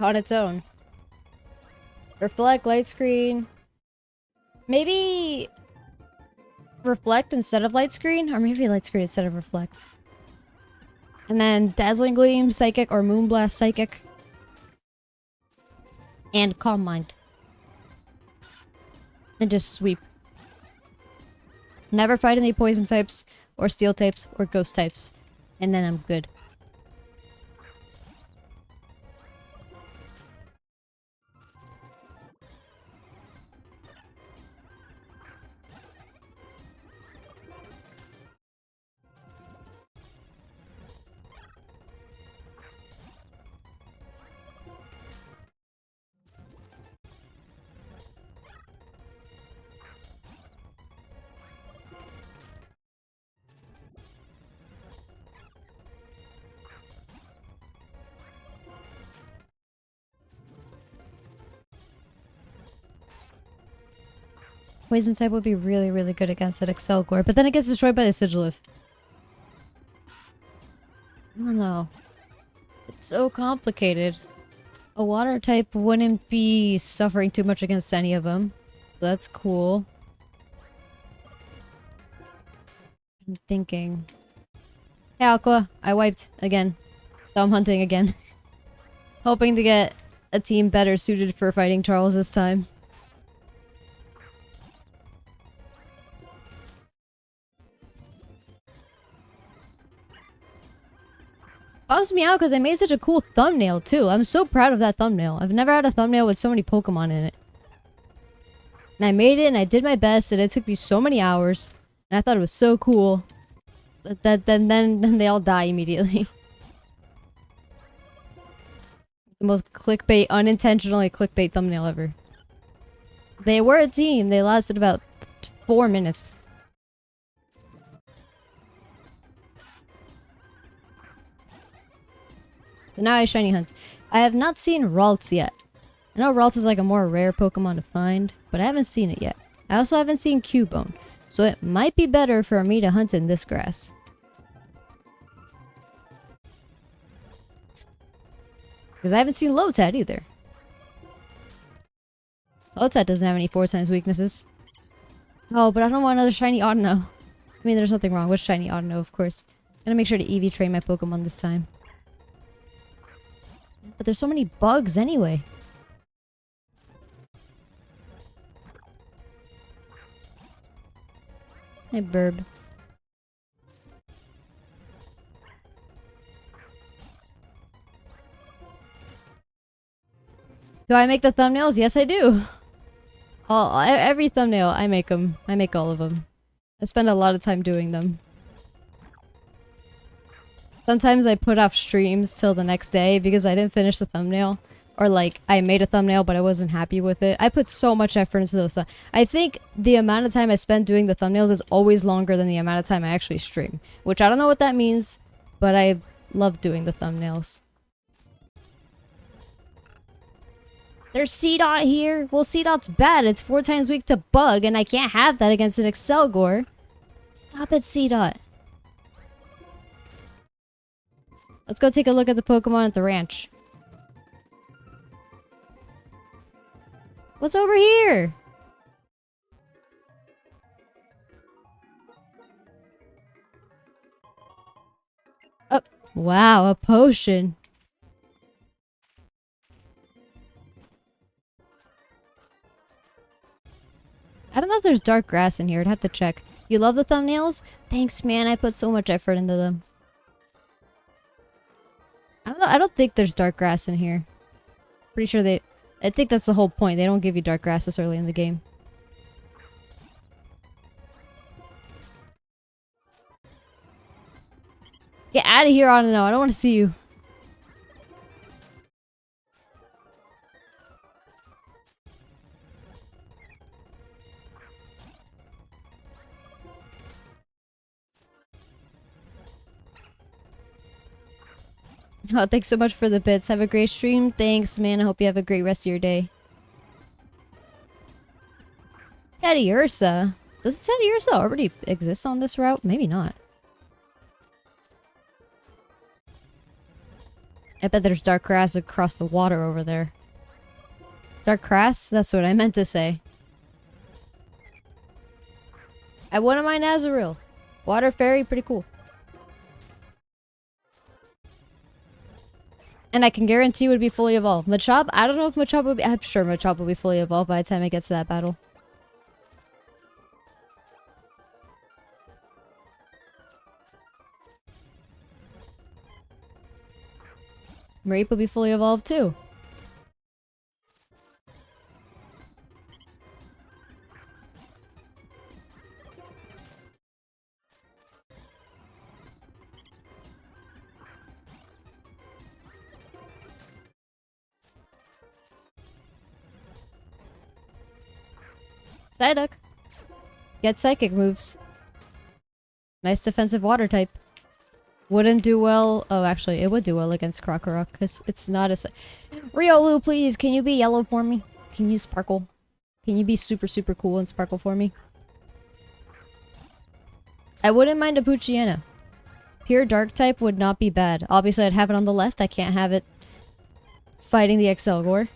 on its own. Reflect, light screen. Maybe reflect instead of light screen, or maybe light screen instead of reflect. And then dazzling gleam, psychic, or moonblast psychic. And calm mind. And just sweep. Never fight any poison types, or steel types, or ghost types. And then I'm good. Poison type would be really, really good against that Excelgor, but then it gets destroyed by the Sigilyph. I don't know. It's so complicated. A water type wouldn't be suffering too much against any of them. So that's cool. I'm thinking. Hey Aqua, I wiped again. So I'm hunting again. Hoping to get a team better suited for fighting Charles this time. Bums me out because I made such a cool thumbnail too. I'm so proud of that thumbnail. I've never had a thumbnail with so many Pokemon in it. And I made it and I did my best and it took me so many hours. And I thought it was so cool. But then they all die immediately. The most clickbait, unintentionally clickbait thumbnail ever. They were a team. They lasted about 4 minutes. So now I shiny hunt. I have not seen Ralts yet. I know Ralts is like a more rare Pokemon to find, but I haven't seen it yet. I also haven't seen Cubone, so it might be better for me to hunt in this grass. Because I haven't seen Lotad either. Lotad doesn't have any 4x weaknesses. Oh, but I don't want another shiny Audino. I mean, there's nothing wrong with shiny Audino, of course. I'm gonna make sure to EV train my Pokemon this time. But there's so many bugs anyway. Hey, Burb. Do I make the thumbnails? Yes, I do. Every thumbnail, I make them. I make all of them. I spend a lot of time doing them. Sometimes I put off streams till the next day because I didn't finish the thumbnail. Or like, I made a thumbnail but I wasn't happy with it. I put so much effort into those. I think the amount of time I spend doing the thumbnails is always longer than the amount of time I actually stream. Which I don't know what that means, but I love doing the thumbnails. There's C-Dot here. Well, C-Dot's bad. It's 4 times weak to bug, and I can't have that against an Excelgor. Stop it, C-Dot. Let's go take a look at the Pokemon at the ranch. What's over here? Oh, wow, a potion. I don't know if there's dark grass in here. I'd have to check. You love the thumbnails? Thanks, man. I put so much effort into them. I don't know. I don't think there's dark grass in here. Pretty sure they... I think that's the whole point. They don't give you dark grass this early in the game. Get out of here, Audino. I don't want to see you. Oh, thanks so much for the bits. Have a great stream. Thanks, man. I hope you have a great rest of your day. Teddiursa? Does Teddiursa already exist on this route? Maybe not. I bet there's dark grass across the water over there. Dark grass? That's what I meant to say. I wouldn't mind Azurill. Water fairy, pretty cool. And I can guarantee would be fully evolved. Machop? I don't know if Machop would be... I'm sure Machop will be fully evolved by the time it gets to that battle. Mareep will be fully evolved too. Psyduck. Get psychic moves. Nice defensive water type. Wouldn't do well. Oh, actually, it would do well against Krokorok because it's not a. Riolu, please, can you be yellow for me? Can you sparkle? Can you be super, super cool and sparkle for me? I wouldn't mind a Poochyena. Pure dark type would not be bad. Obviously, I'd have it on the left. I can't have it fighting the Excelgor.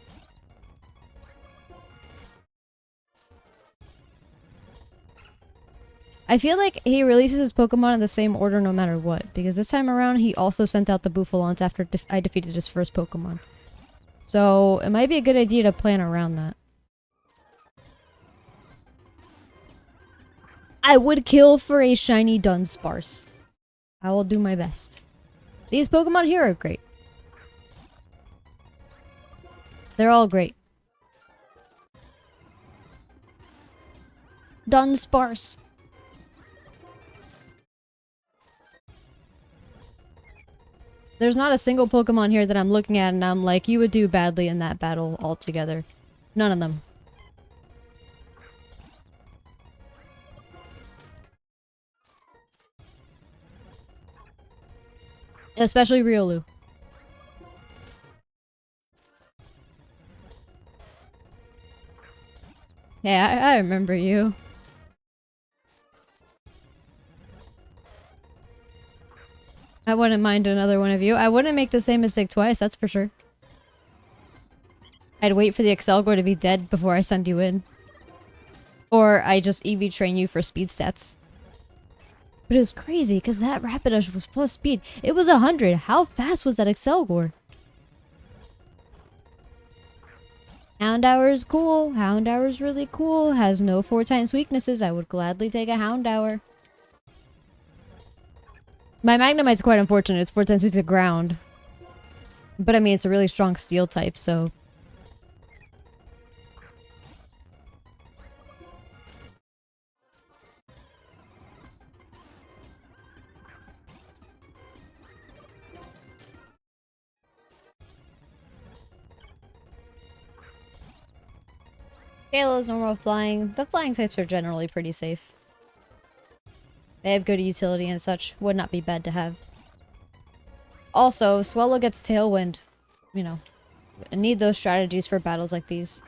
I feel like he releases his Pokemon in the same order no matter what, because this time around he also sent out the Bouffalance after I defeated his first Pokemon. So it might be a good idea to plan around that. I would kill for a shiny Dunsparce. I will do my best. These Pokemon here are great. They're all great. Dunsparce. There's not a single Pokemon here that I'm looking at and I'm like, you would do badly in that battle altogether. None of them. Especially Riolu. Yeah, I remember you. I wouldn't mind another one of you. I wouldn't make the same mistake twice, that's for sure. I'd wait for the Excelgor to be dead before I send you in. Or I just EV train you for speed stats. But it was crazy, because that Rapidash was plus speed. It was 100. How fast was that Excelgor? Houndour is cool. Houndour is really cool. Has no 4 times weaknesses. I would gladly take a Houndour. My Magnemite's quite unfortunate. It's 4 times weak to ground. But I mean, it's a really strong steel type, so... Halo's normal flying. The flying types are generally pretty safe. They have good utility and such. Would not be bad to have. Also, Swallow gets Tailwind. You know, I need those strategies for battles like these.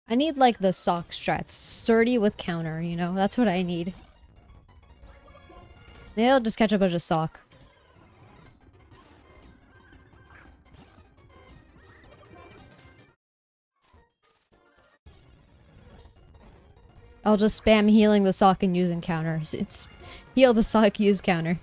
I need, like, the sock strats. Sturdy with counter, you know? That's what I need. Maybe I'll just catch a bunch of sock. I'll just spam healing the sock and using counters. It's heal the sock, use counter.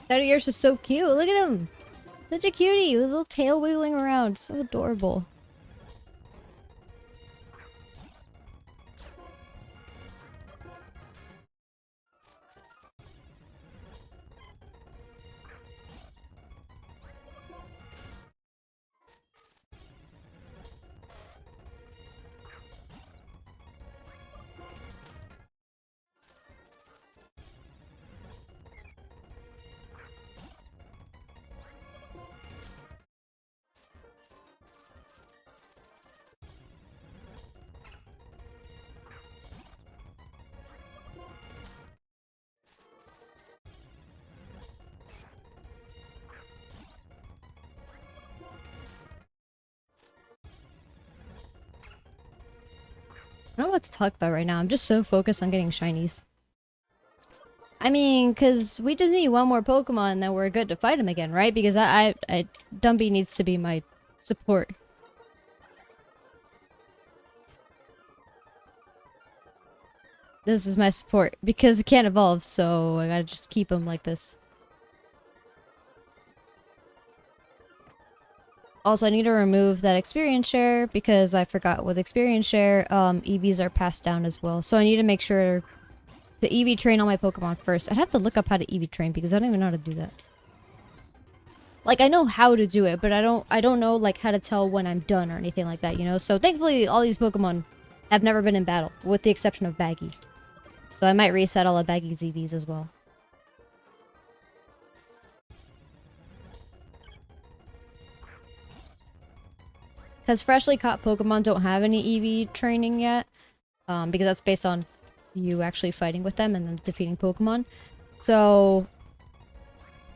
Teddiursa is so cute. Look at him. Such a cutie. With his little tail wiggling around. So adorable. I don't know what to talk about right now. I'm just so focused on getting shinies. I mean, because we just need one more Pokemon and then we're good to fight him again, right? Because Dumby needs to be my support. This is my support. Because it can't evolve, so I gotta just keep him like this. Also, I need to remove that experience share because I forgot with experience share, EVs are passed down as well. So I need to make sure to EV train all my Pokemon first. I'd have to look up how to EV train because I don't even know how to do that. Like, I know how to do it, but I don't know, like, how to tell when I'm done or anything like that, you know? So thankfully, all these Pokemon have never been in battle, with the exception of Baggy. So I might reset all of Baggy's EVs as well. Because freshly caught Pokemon don't have any EV training yet. Because that's based on you actually fighting with them and then defeating Pokemon. So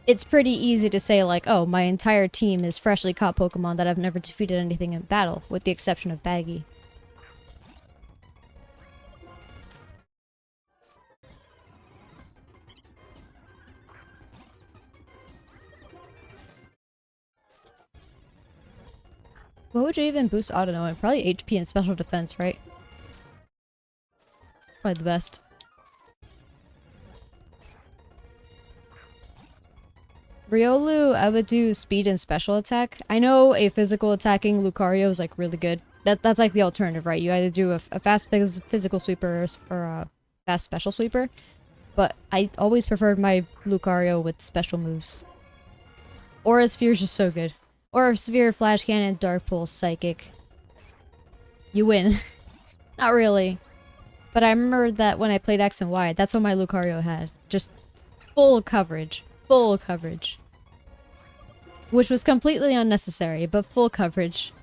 it's pretty easy to say like, oh, my entire team is freshly caught Pokemon that have never defeated anything in battle, with the exception of Baggy. What would you even boost Autonoa? Probably HP and special defense, right? Probably the best. Riolu, I would do speed and special attack. I know a physical attacking Lucario is like really good. That's like the alternative, right? You either do a fast physical sweeper or a fast special sweeper. But I always preferred my Lucario with special moves. Aura Sphere is just so good. Aura Sphere, Flash Cannon, Dark Pulse, Psychic. You win. Not really. But I remember that when I played X and Y, that's what my Lucario had. Just full coverage. Full coverage. Which was completely unnecessary, but full coverage.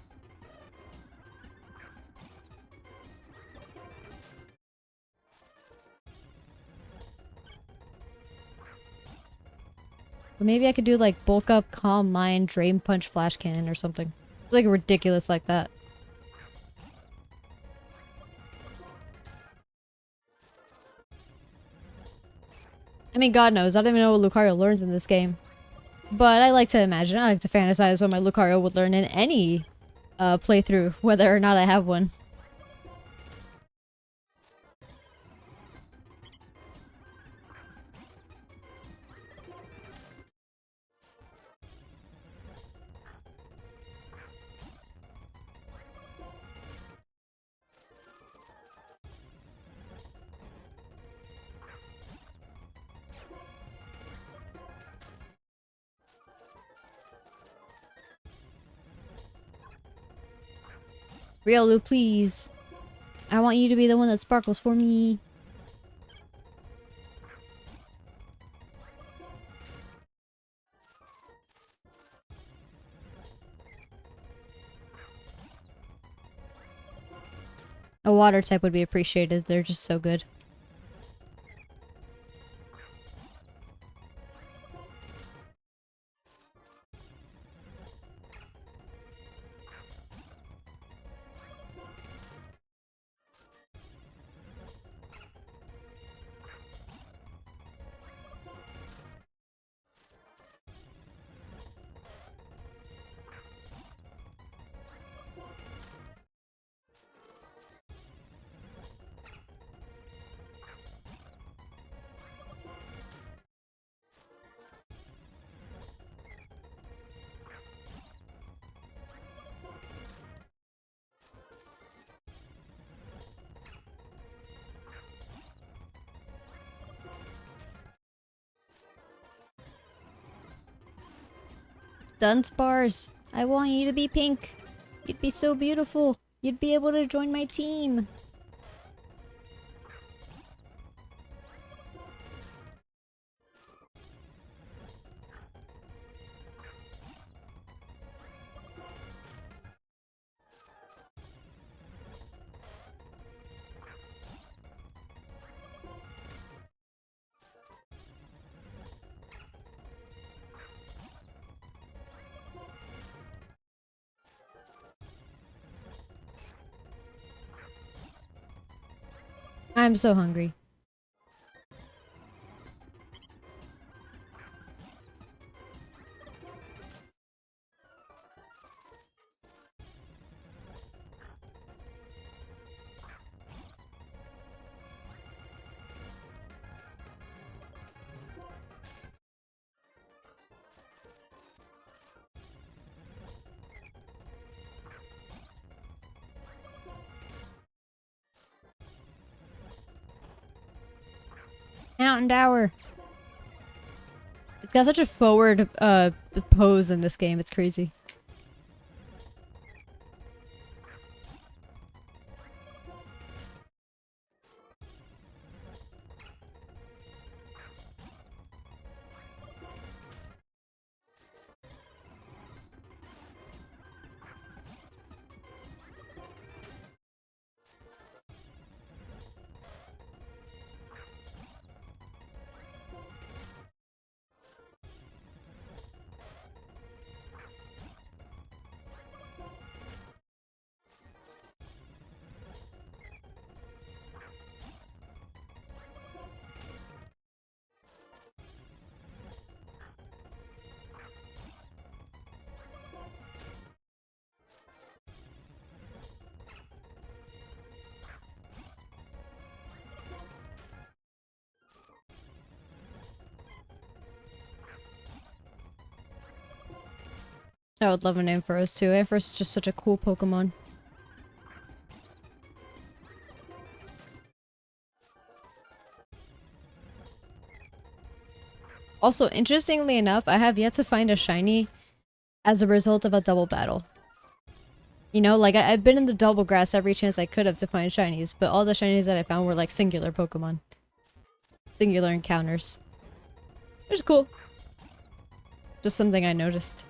But maybe I could do like Bulk Up, Calm Mind, Drain Punch, Flash Cannon or something. Like ridiculous like that. I mean, God knows, I don't even know what Lucario learns in this game. But I like to imagine, I like to fantasize what my Lucario would learn in any playthrough, whether or not I have one. Riolu, please. I want you to be the one that sparkles for me. A water type would be appreciated. They're just so good. Dunsparce, I want you to be pink. You'd be so beautiful. You'd be able to join my team. I'm so hungry. Houndour. It's got such a forward pose in this game. It's crazy. I would love a Ampharos too. Ampharos is just such a cool Pokemon. Also, interestingly enough, I have yet to find a shiny as a result of a double battle. You know, like I've been in the double grass every chance I could have to find shinies, but all the shinies that I found were like singular Pokemon. Singular encounters. Which is cool. Just something I noticed.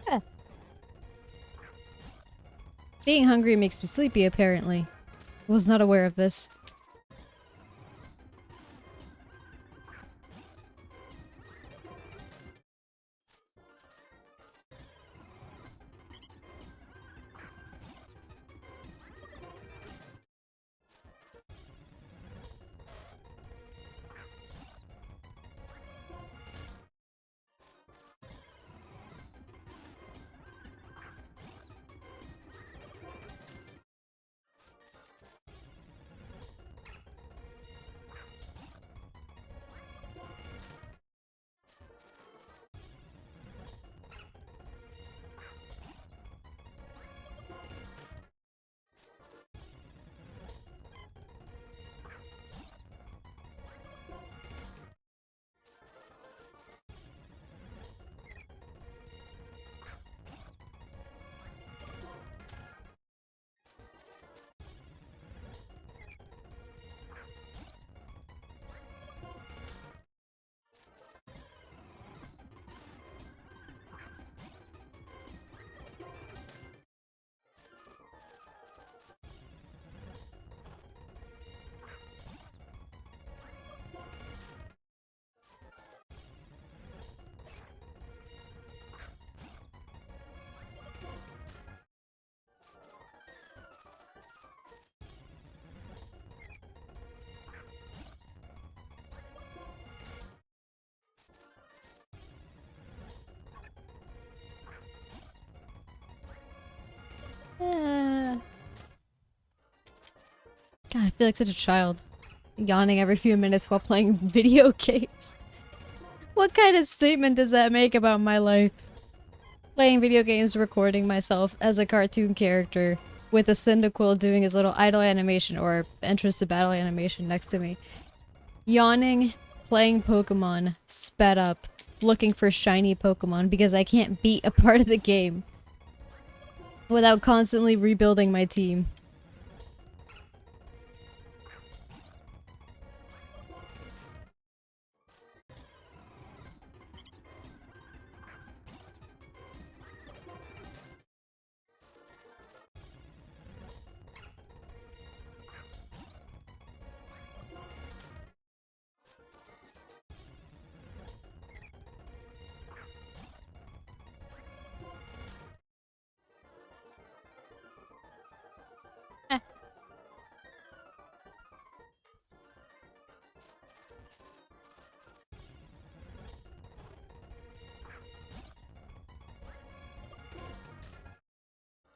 Yeah. Being hungry makes me sleepy, apparently. Was not aware of this. God, I feel like such a child. Yawning every few minutes while playing video games. What kind of statement does that make about my life? Playing video games, recording myself as a cartoon character with a Cyndaquil doing his little idle animation or entrance to battle animation next to me. Yawning, playing Pokemon, sped up, looking for shiny Pokemon because I can't beat a part of the game without constantly rebuilding my team.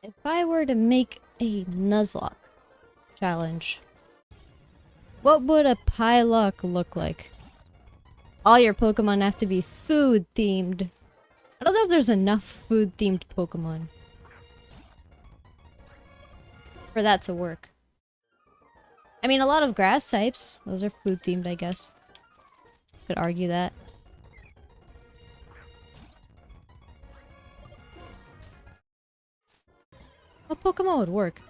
If I were to make a Nuzlocke challenge, what would a Pylock look like? All your Pokemon have to be food themed. I don't know if there's enough food themed Pokemon for that to work. I mean, a lot of grass types, those are food themed, I guess. Could argue that. What Pokemon would work?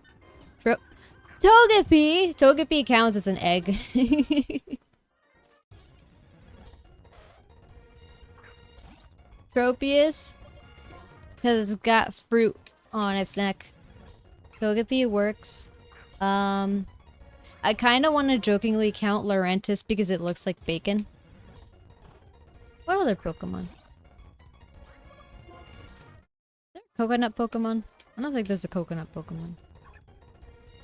Togepi! Togepi counts as an egg. Tropius, because it's got fruit on its neck. Togepi works. I kind of want to jokingly count Lurantis because it looks like bacon. What other Pokemon? Is there a coconut Pokemon? I don't think there's a coconut Pokemon.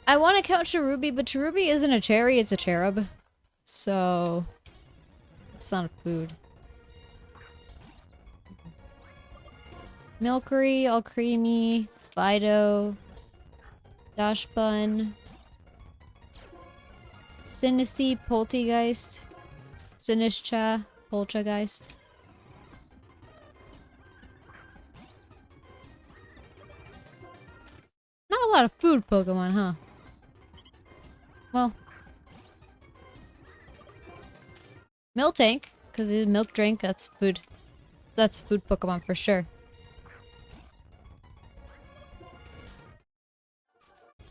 I want to count Cherubi, but Cherubi isn't a cherry, it's a cherub. So... it's not a food. Milcery, Alcremie, Fido, Dashbun, Sinistea, Poltegeist, Sinistcha, Poltergeist. Not a lot of food Pokemon, huh? Well. Miltank, because it's milk drink, that's food. That's food Pokemon for sure.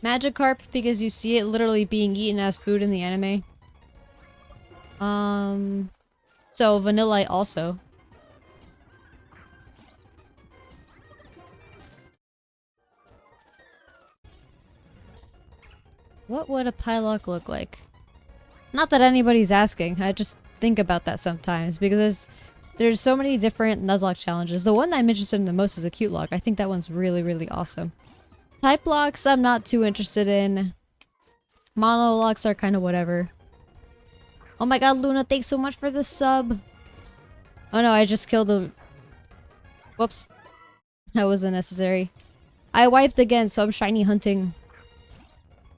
Magikarp, because you see it literally being eaten as food in the anime. So Vanillite also. What would a Pylock look like? Not that anybody's asking, I just think about that sometimes because there's so many different Nuzlocke challenges. The one that I'm interested in the most is a Cute Lock. I think that one's really, really awesome. Type locks I'm not too interested in. Mono locks are kind of whatever. Oh my god, Luna, thanks so much for the sub. Oh no, I just killed a... Whoops. That wasn't necessary. I wiped again, so I'm shiny hunting.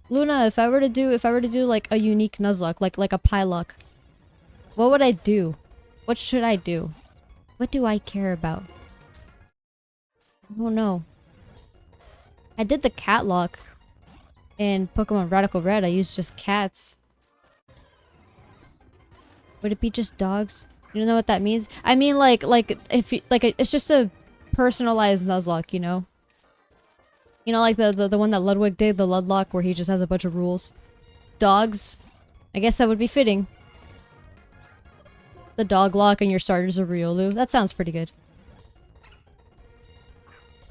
Luna, if I were to do like a unique Nuzlocke, like a Pylock, what would I do? What should I do? What do I care about? I don't know. I did the cat lock in Pokemon Radical Red. I used just cats. Would it be just dogs? You don't know what that means? I mean, like if you, it's just a personalized Nuzlocke, you know? You know, like the one that Ludwig did, the Ludlock, where he just has a bunch of rules. Dogs. I guess that would be fitting. The dog lock and your starter's a Riolu. That sounds pretty good.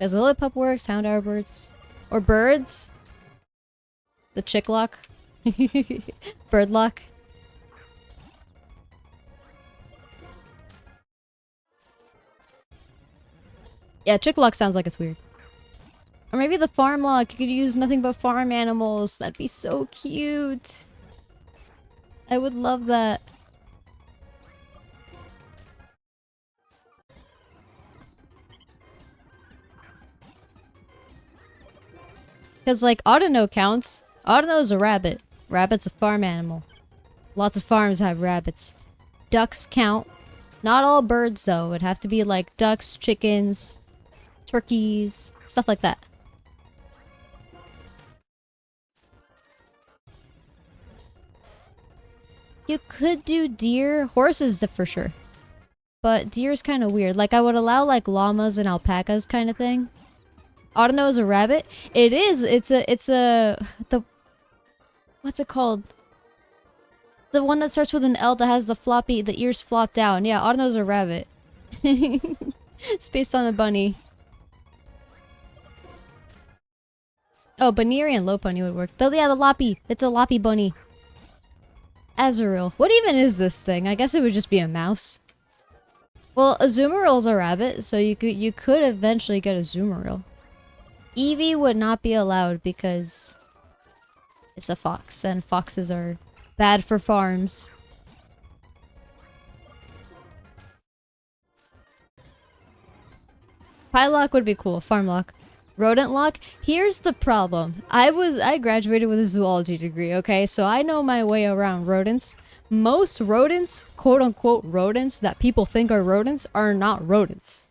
As Lillipup works, Houndour birds. Or birds. The chick lock. Bird lock. Yeah, chick lock sounds like it's weird. Or maybe the farm lock. You could use nothing but farm animals. That'd be so cute. I would love that. Because, like, Audino counts. Audino's a rabbit. Rabbit's a farm animal. Lots of farms have rabbits. Ducks count. Not all birds, though. It'd have to be like ducks, chickens, turkeys, stuff like that. You could do deer. Horses, for sure. But deer's kind of weird. Like, I would allow, like, llamas and alpacas kind of thing. Audino is a rabbit. It is. It's a... What's it called? The one that starts with an L that has the ears flop down. Yeah, Audino's a rabbit. It's based on a bunny. Oh, Baneri and Lopunny would work. Yeah, the Loppy. It's a Loppy bunny. Azurill. What even is this thing? I guess it would just be a mouse. Well, Azumarill's a rabbit, so you could eventually get a Azumarill. Eevee would not be allowed because it's a fox, and foxes are bad for farms. Pylock would be cool. Farmlock. Rodent lock. Here's the problem. I graduated with a zoology degree, okay? So I know my way around rodents. Most rodents, quote-unquote rodents, that people think are rodents are not rodents.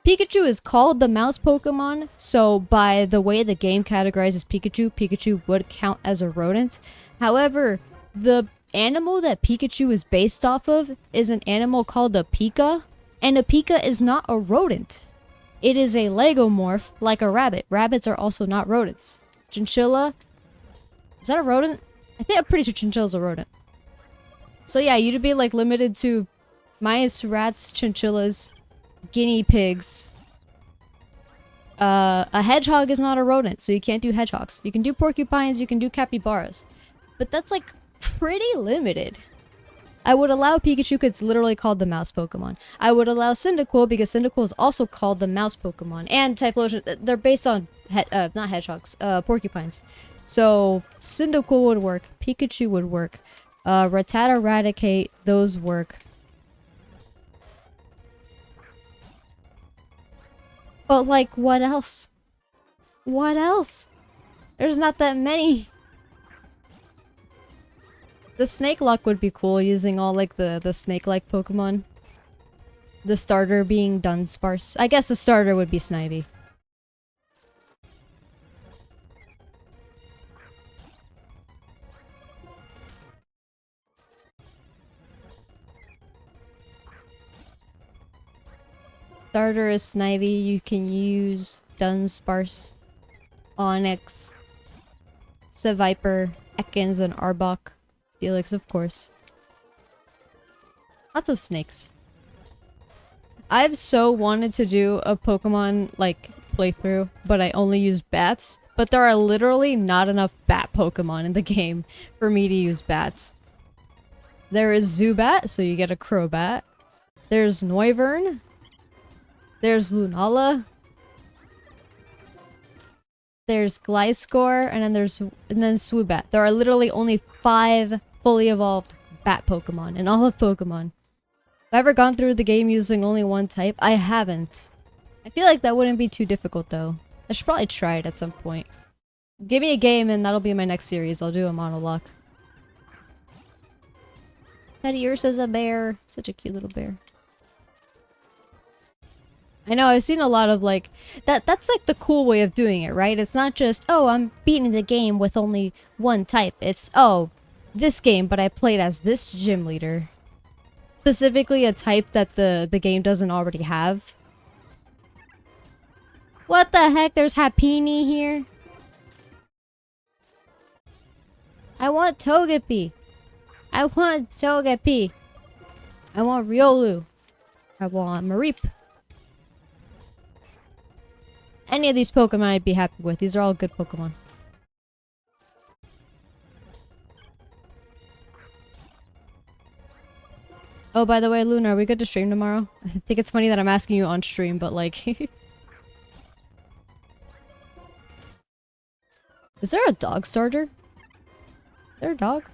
Pikachu is called the mouse Pokemon, so by the way the game categorizes Pikachu, Pikachu would count as a rodent. However, the animal that Pikachu is based off of is an animal called a Pika, and a Pika is not a rodent. It is a Legomorph, like a rabbit. Rabbits are also not rodents. Chinchilla, is that a rodent? I'm pretty sure Chinchilla's a rodent. So yeah, you'd be like limited to mice, rats, chinchillas, guinea pigs. A hedgehog is not a rodent, so you can't do hedgehogs. You can do porcupines, you can do capybaras. But that's like pretty limited. I would allow Pikachu because it's literally called the mouse Pokemon. I would allow Cyndaquil because Cyndaquil is also called the mouse Pokemon. And Typhlosion, they're based on, not hedgehogs, porcupines. So Cyndaquil would work, Pikachu would work, Rattata, Raticate, those work. But like, what else? What else? There's not that many. The Snakelock would be cool, using all like the snake-like Pokemon. The starter being Dunsparce. I guess the starter would be Snivy. Starter is Snivy. You can use Dunsparce, Onix, Seviper, Ekans, and Arbok. Steelix, of course. Lots of snakes. I've so wanted to do a Pokemon, like, playthrough, but I only use bats. But there are literally not enough bat Pokemon in the game for me to use bats. There is Zubat, so you get a Crobat. There's Noivern. There's Lunala. There's Gliscor, and then Swoobat. There are literally only 5 fully evolved bat Pokemon in all of Pokemon. Have I ever gone through the game using only one type? I haven't. I feel like that wouldn't be too difficult though. I should probably try it at some point. Give me a game and that'll be my next series. I'll do a monologue. Teddiursa's a bear. Such a cute little bear. I know, I've seen a lot of like... That's like the cool way of doing it, right? It's not just, oh, I'm beating the game with only one type. It's, oh, this game, but I played as this gym leader. Specifically a type that the game doesn't already have. What the heck? There's Happiny here? I want Togepi. I want Togepi. I want Riolu. I want Mareep. Any of these Pokemon I'd be happy with. These are all good Pokemon. Oh, by the way, Luna, are we good to stream tomorrow? I think it's funny that I'm asking you on stream, but like... Is there a dog starter? Is there a dog?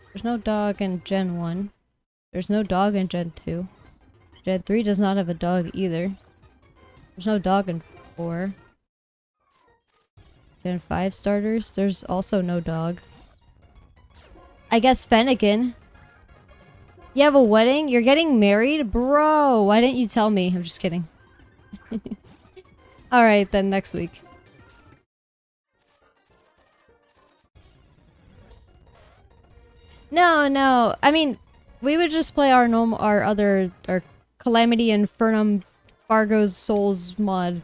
There's no dog in Gen 1. There's no dog in Gen 2. Gen 3 does not have a dog either. There's no dog in 4. Gen 5 starters. There's also no dog. I guess Fennekin. You have a wedding? You're getting married? Bro, why didn't you tell me? I'm just kidding. Alright, then next week. No. I mean, we would just play our Calamity Infernum Fargo's Souls mod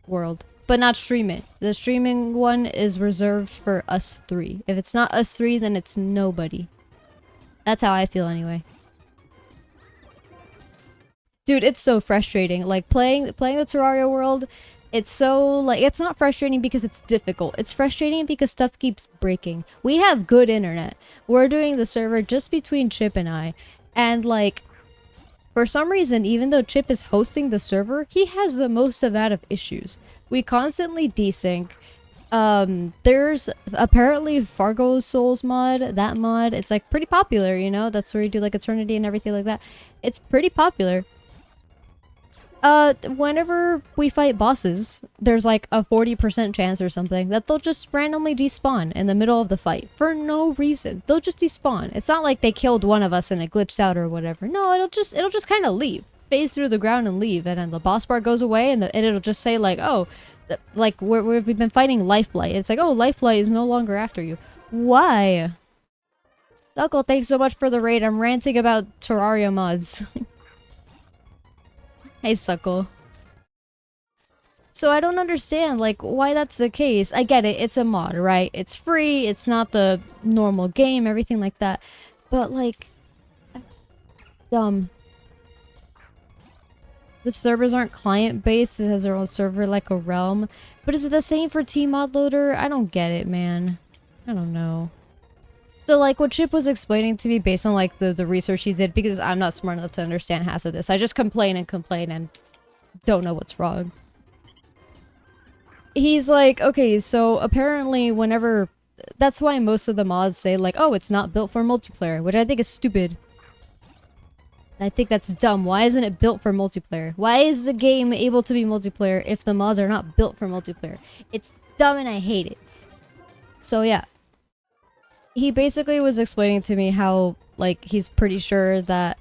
world. But not stream it. The streaming one is reserved for us three. If it's not us three, then it's nobody. That's how I feel anyway. Dude, it's so frustrating. Like, playing the Terraria world, it's so, like, it's not frustrating because it's difficult. It's frustrating because stuff keeps breaking. We have good internet. We're doing the server just between Chip and I. And, like, for some reason, even though Chip is hosting the server, he has the most amount of issues. We constantly desync. There's apparently Fargo's Souls mod, that mod. It's, like, pretty popular, you know? That's where you do, like, Eternity and everything like that. It's pretty popular. Whenever we fight bosses, there's like a 40% chance or something that they'll just randomly despawn in the middle of the fight for no reason. They'll just despawn. It's not like they killed one of us and it glitched out or whatever. No, it'll just kind of leave, phase through the ground and leave, and then the boss bar goes away, and it'll just say like, oh, like we've been fighting Lifelight. It's like, oh, Lifelight is no longer after you. Why? Suckle, thanks so much for the raid. I'm ranting about Terraria mods. Hey, Suckle. So I don't understand, like, why that's the case. I get it, it's a mod, right? It's free, it's not the normal game, everything like that. But, like, dumb. The servers aren't client-based, it has their own server like a Realm. But is it the same for Tmod Loader? I don't get it, man. I don't know. So, like, what Chip was explaining to me based on, like, the research he did, because I'm not smart enough to understand half of this. I just complain and don't know what's wrong. He's like, okay, so apparently whenever... That's why most of the mods say, like, oh, it's not built for multiplayer, which I think is stupid. I think that's dumb. Why isn't it built for multiplayer? Why is the game able to be multiplayer if the mods are not built for multiplayer? It's dumb and I hate it. So, yeah. He basically was explaining to me how, like, he's pretty sure that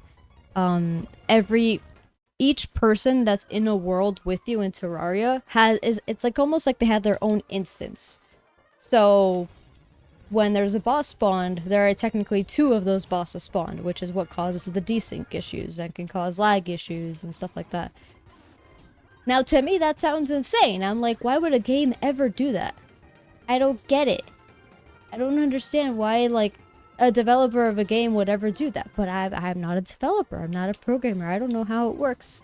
each person that's in a world with you in Terraria it's like almost like they have their own instance. So when there's a boss spawned, there are technically 2 of those bosses spawned, which is what causes the desync issues and can cause lag issues and stuff like that. Now, to me, that sounds insane. I'm like, why would a game ever do that? I don't get it. I don't understand why, like, a developer of a game would ever do that. But I'm not a developer. I'm not a programmer. I don't know how it works.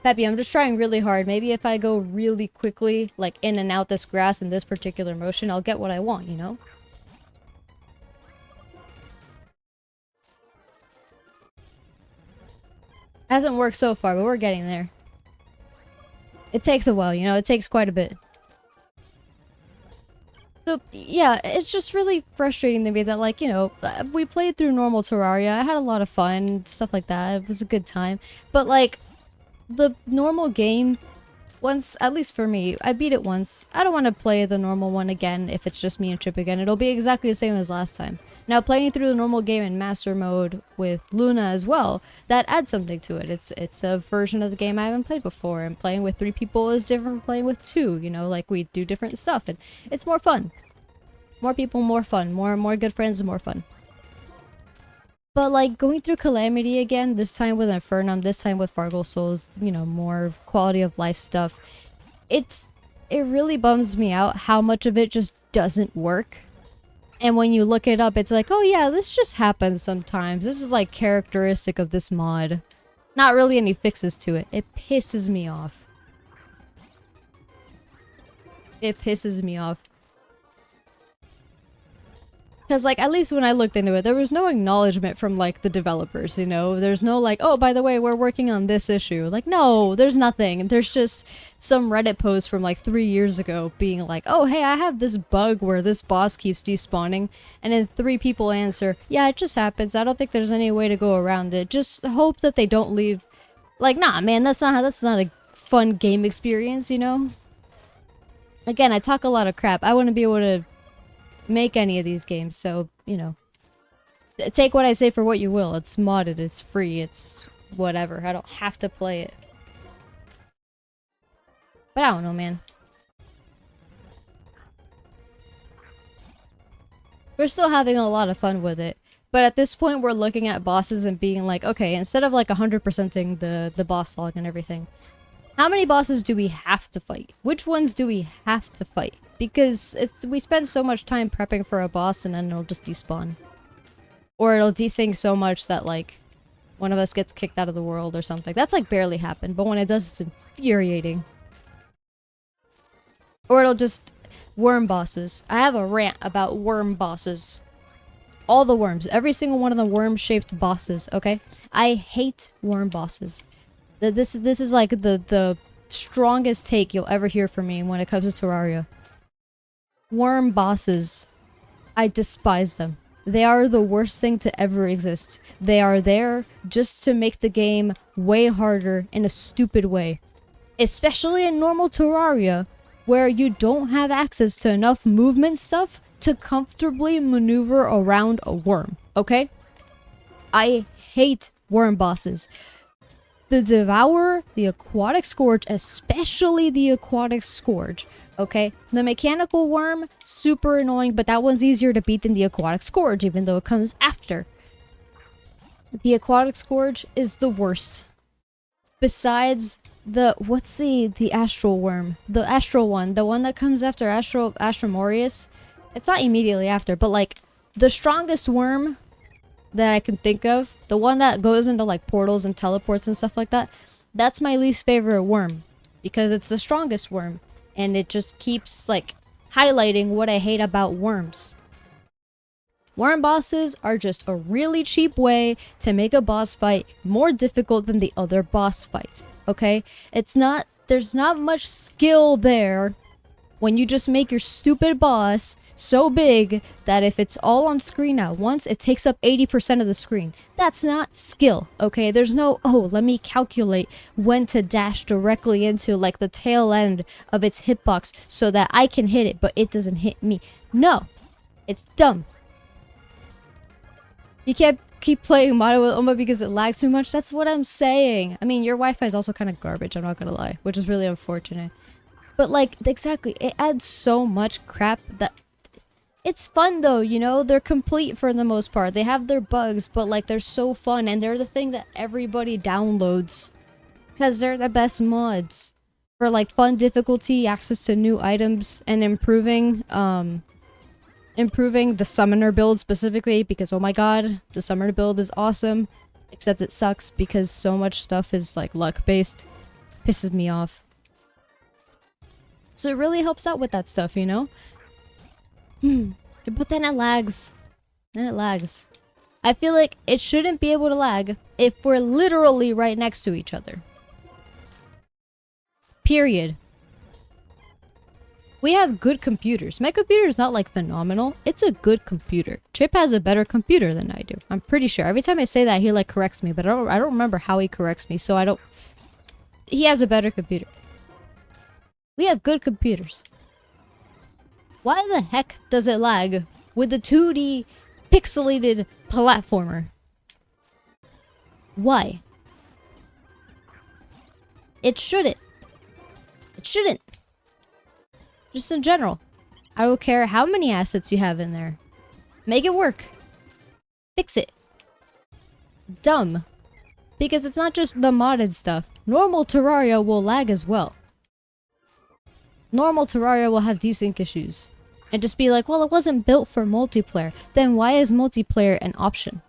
Peppy, I'm just trying really hard. Maybe if I go really quickly, like, in and out this grass in this particular motion, I'll get what I want, you know? Hasn't worked so far, but we're getting there. It takes a while, you know? It takes quite a bit. So, yeah, it's just really frustrating to me that, like, you know, we played through normal Terraria. I had a lot of fun, stuff like that. It was a good time. But, like, the normal game, once, at least for me, I beat it once. I don't want to play the normal one again if it's just me and Chip again. It'll be exactly the same as last time. Now, playing through the normal game in Master Mode with Luna as well, that adds something to it. It's a version of the game I haven't played before, and playing with 3 people is different from playing with 2, you know, like, we do different stuff, and it's more fun. More people, more fun. More good friends, more fun. But, like, going through Calamity again, this time with Infernum, this time with Fargo's Souls, you know, more quality of life stuff, it really bums me out how much of it just doesn't work. And when you look it up, it's like, oh yeah, this just happens sometimes. This is, like, characteristic of this mod. Not really any fixes to it. It pisses me off. It pisses me off. Because, like, at least when I looked into it, there was no acknowledgement from, like, the developers, you know? There's no, like, oh, by the way, we're working on this issue. Like, no, there's nothing. There's just some Reddit post from, like, 3 years ago being like, oh, hey, I have this bug where this boss keeps despawning. And then 3 people answer, yeah, it just happens. I don't think there's any way to go around it. Just hope that they don't leave. Like, nah, man, that's not a fun game experience, you know? Again, I talk a lot of crap. I wouldn't be able to make any of these games, so, you know. Take what I say for what you will. It's modded, it's free, it's whatever. I don't have to play it. But I don't know, man. We're still having a lot of fun with it. But at this point, we're looking at bosses and being like, okay, instead of like 100%ing the boss log and everything, how many bosses do we have to fight? Which ones do we have to fight? Because we spend so much time prepping for a boss and then it'll just despawn. Or it'll desync so much that like one of us gets kicked out of the world or something. That's like barely happened, but when it does, it's infuriating. Or it'll just worm bosses. I have a rant about worm bosses. All the worms, every single one of the worm-shaped bosses, okay? I hate worm bosses. This is like the strongest take you'll ever hear from me when it comes to Terraria. Worm bosses. I despise them. They are the worst thing to ever exist. They are there just to make the game way harder in a stupid way. Especially in normal Terraria, where you don't have access to enough movement stuff to comfortably maneuver around a worm, okay? I hate worm bosses. The Devourer, the Aquatic Scourge, especially the Aquatic Scourge, okay? The Mechanical Worm, super annoying, but that one's easier to beat than the Aquatic Scourge, even though it comes after. The Aquatic Scourge is the worst. Besides what's the Astral Worm? The Astral one, the one that comes after Astromorius. It's not immediately after, but like, the strongest worm that I can think of, the one that goes into like portals and teleports and stuff like that, that's my least favorite worm because it's the strongest worm and it just keeps like highlighting what I hate about worms. Worm bosses are just a really cheap way to make a boss fight more difficult than the other boss fights, okay? There's not much skill there when you just make your stupid boss so big that if it's all on screen at once, it takes up 80% of the screen. That's not skill, okay? There's no, oh, let me calculate when to dash directly into like the tail end of its hitbox so that I can hit it, but it doesn't hit me. No, it's dumb. You can't keep playing Mario with Oma because it lags too much. That's what I'm saying. I mean, your Wi-Fi is also kind of garbage, I'm not gonna lie, which is really unfortunate. But like, exactly, it adds so much crap that it's fun though, you know? They're complete for the most part. They have their bugs, but like they're so fun and they're the thing that everybody downloads because they're the best mods for like fun difficulty, access to new items, and improving the summoner build specifically because oh my god, the summoner build is awesome, except it sucks because so much stuff is like luck based. Pisses me off. So it really helps out with that stuff, you know? But then it lags. I feel like it shouldn't be able to lag if we're literally right next to each other. Period. We have good computers. My computer is not like phenomenal. It's a good computer. Chip has a better computer than I do. I'm pretty sure. Every time I say that, he like corrects me, but I don't remember how he corrects me, so I don't... He has a better computer. We have good computers. Why the heck does it lag with the 2D pixelated platformer? Why? It shouldn't. It shouldn't. Just in general. I don't care how many assets you have in there. Make it work. Fix it. It's dumb. Because it's not just the modded stuff. Normal Terraria will lag as well. Normal Terraria will have desync issues. And just be like, well, it wasn't built for multiplayer. Then why is multiplayer an option?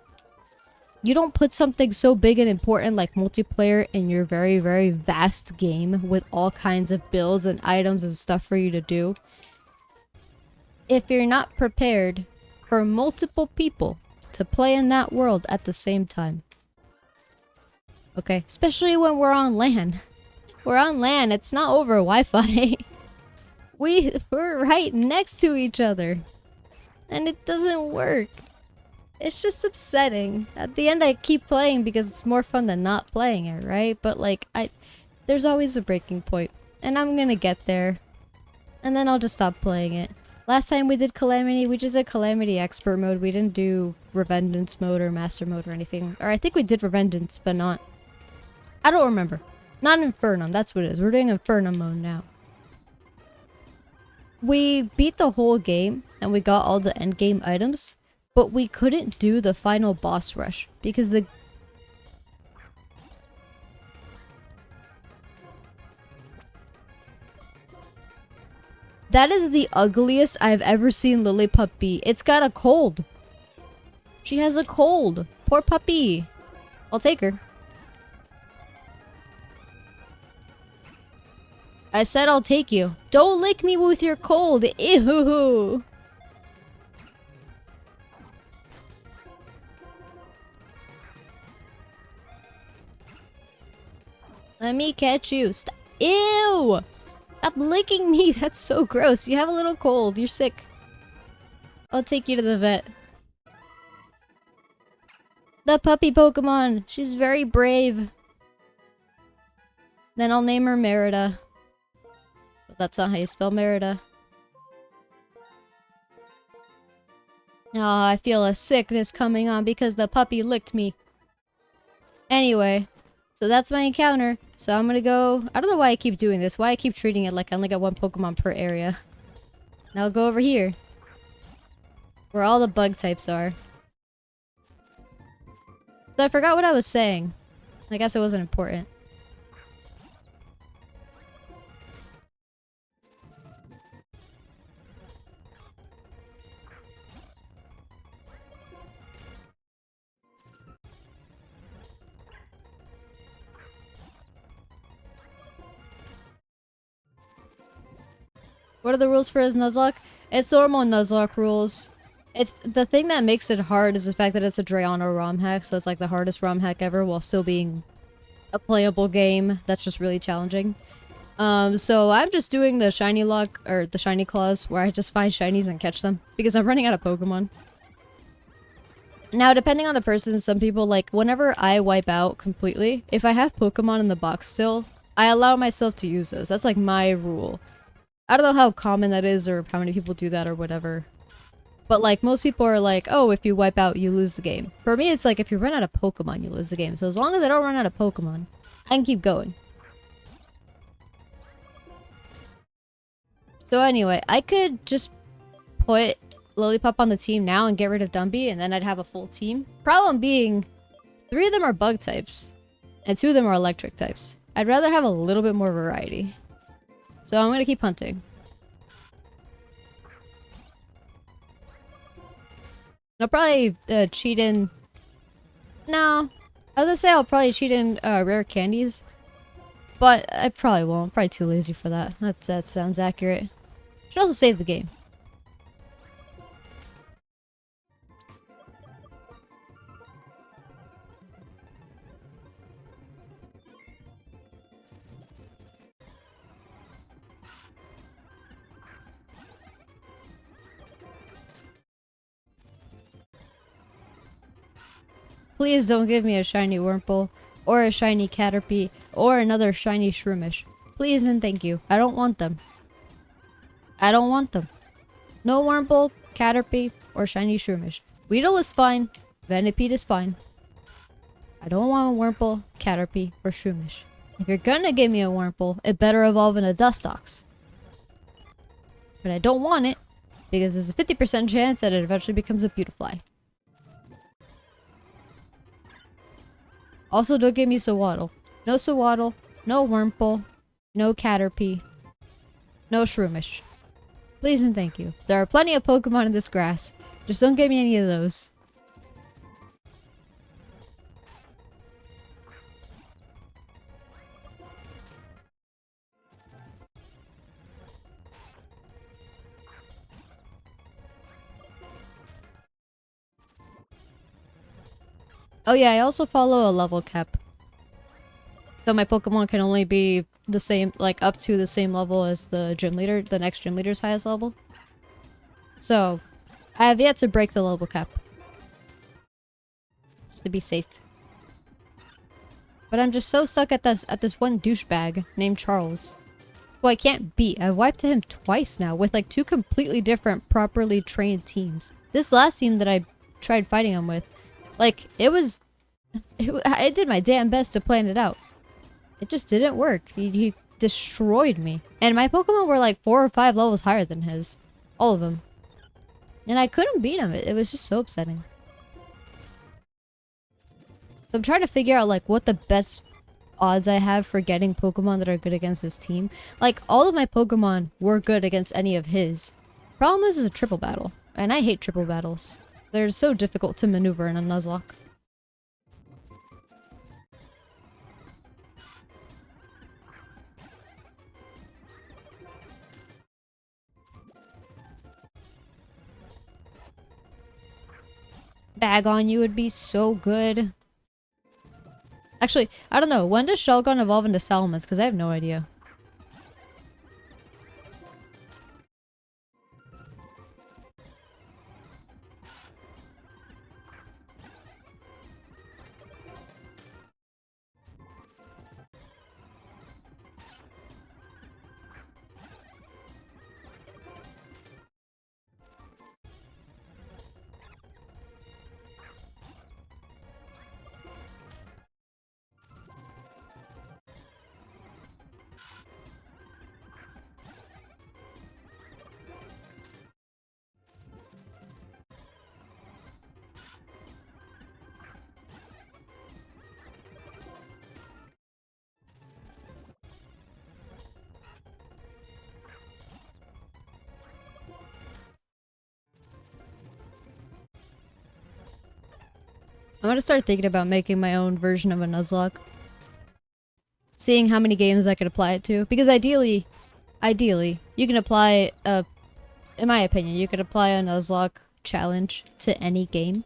You don't put something so big and important like multiplayer in your very, very vast game with all kinds of builds and items and stuff for you to do if you're not prepared for multiple people to play in that world at the same time. Okay? Especially when we're on LAN. We're on LAN, it's not over Wi-Fi. We're right next to each other. And it doesn't work. It's just upsetting. At the end I keep playing because it's more fun than not playing it, right? But like, there's always a breaking point. And I'm gonna get there. and then I'll just stop playing it. Last time we did Calamity, we just did Calamity Expert mode. We didn't do Revengeance mode or Master mode or anything. Or I think we did Revengeance, but not... I don't remember. Not Infernum, that's what it is. We're doing Infernum mode now. We beat the whole game, and we got all the endgame items, but we couldn't do the final boss rush, because the... That is the ugliest I've ever seen Lillipup be. It's got a cold. She has a cold. Poor puppy. I'll take her. I said I'll take you. Don't lick me with your cold. Ew. Let me catch you. Ew. Stop licking me. That's so gross. You have a little cold. You're sick. I'll take you to the vet. The puppy Pokemon. She's very brave. Then I'll name her Merida. That's not how you spell Merida. Oh, I feel a sickness coming on because the puppy licked me. Anyway, so that's my encounter. So I'm gonna go... I don't know why I keep doing this. Why I keep treating it like I only got one Pokemon per area. Now I'll go over here. Where all the bug types are. So I forgot what I was saying. I guess it wasn't important. What are the rules for his Nuzlocke? It's normal Nuzlocke rules. It's the thing that makes it hard is the fact that it's a Drayano ROM hack, so it's like the hardest ROM hack ever while still being a playable game that's just really challenging. So I'm just doing the shiny lock, or the shiny claws, where I just find shinies and catch them, because I'm running out of Pokemon. Now, depending on the person, some people, like, whenever I wipe out completely, if I have Pokemon in the box still, I allow myself to use those. That's like my rule. I don't know how common that is or how many people do that or whatever. But like most people are like, oh, if you wipe out, you lose the game. For me, it's like if you run out of Pokemon, you lose the game. So as long as I don't run out of Pokemon, I can keep going. So anyway, I could just put Lillipup on the team now and get rid of Dumby, and then I'd have a full team. Problem being, 3 of them are bug types, and 2 of them are electric types. I'd rather have a little bit more variety. So I'm gonna keep hunting. I'll probably cheat in... No. I was gonna say I'll probably cheat in rare candies. But I probably won't. I'm probably too lazy for that. That sounds accurate. Should also save the game. Please don't give me a shiny Wurmple, or a shiny Caterpie, or another shiny Shroomish. Please and thank you. I don't want them. I don't want them. No Wurmple, Caterpie, or shiny Shroomish. Weedle is fine. Venipede is fine. I don't want a Wurmple, Caterpie, or Shroomish. If you're gonna give me a Wurmple, it better evolve in a Dustox. But I don't want it, because there's a 50% chance that it eventually becomes a Beautifly. Also, don't give me Sewaddle. No Sewaddle, no Wurmple, no Caterpie, no Shroomish. Please and thank you. There are plenty of Pokemon in this grass. Just don't give me any of those. Oh yeah, I also follow a level cap. So my Pokemon can only be the same, like up to the same level as the gym leader, the next gym leader's highest level. So, I have yet to break the level cap. Just to be safe. But I'm just so stuck at this one douchebag named Charles. who I can't beat. I've wiped him twice now with like 2 completely different, properly trained teams. This last team that I tried fighting him with, like, I did my damn best to plan it out. It just didn't work. He destroyed me. And my Pokemon were like 4 or 5 levels higher than his. All of them. And I couldn't beat him. It was just so upsetting. So I'm trying to figure out like what the best odds I have for getting Pokemon that are good against his team. Like, all of my Pokemon were good against any of his. Problem is, it's a triple battle. And I hate triple battles. They're so difficult to maneuver in a Nuzlocke. Bag on you would be so good. Actually, I don't know. When does Shelgon evolve into Salamence? Because I have no idea. I'm gonna start thinking about making my own version of a Nuzlocke. Seeing how many games I could apply it to. Because ideally, you can apply in my opinion, you could apply a Nuzlocke challenge to any game.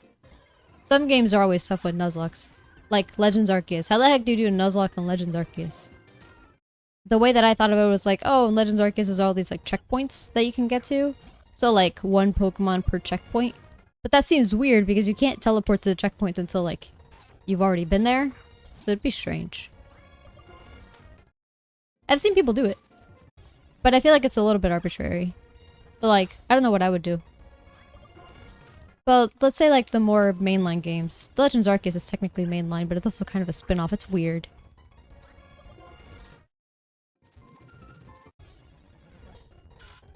Some games are always tough with Nuzlockes. Like Legends Arceus. How the heck do you do a Nuzlocke in Legends Arceus? The way that I thought of it was like, oh, in Legends Arceus there's all these like checkpoints that you can get to. So like 1 Pokemon per checkpoint. But that seems weird because you can't teleport to the checkpoints until like you've already been there. So it'd be strange. I've seen people do it. But I feel like it's a little bit arbitrary. So like, I don't know what I would do. Well, let's say like the more mainline games. The Legends Arceus is technically mainline, but it's also kind of a spin-off. It's weird.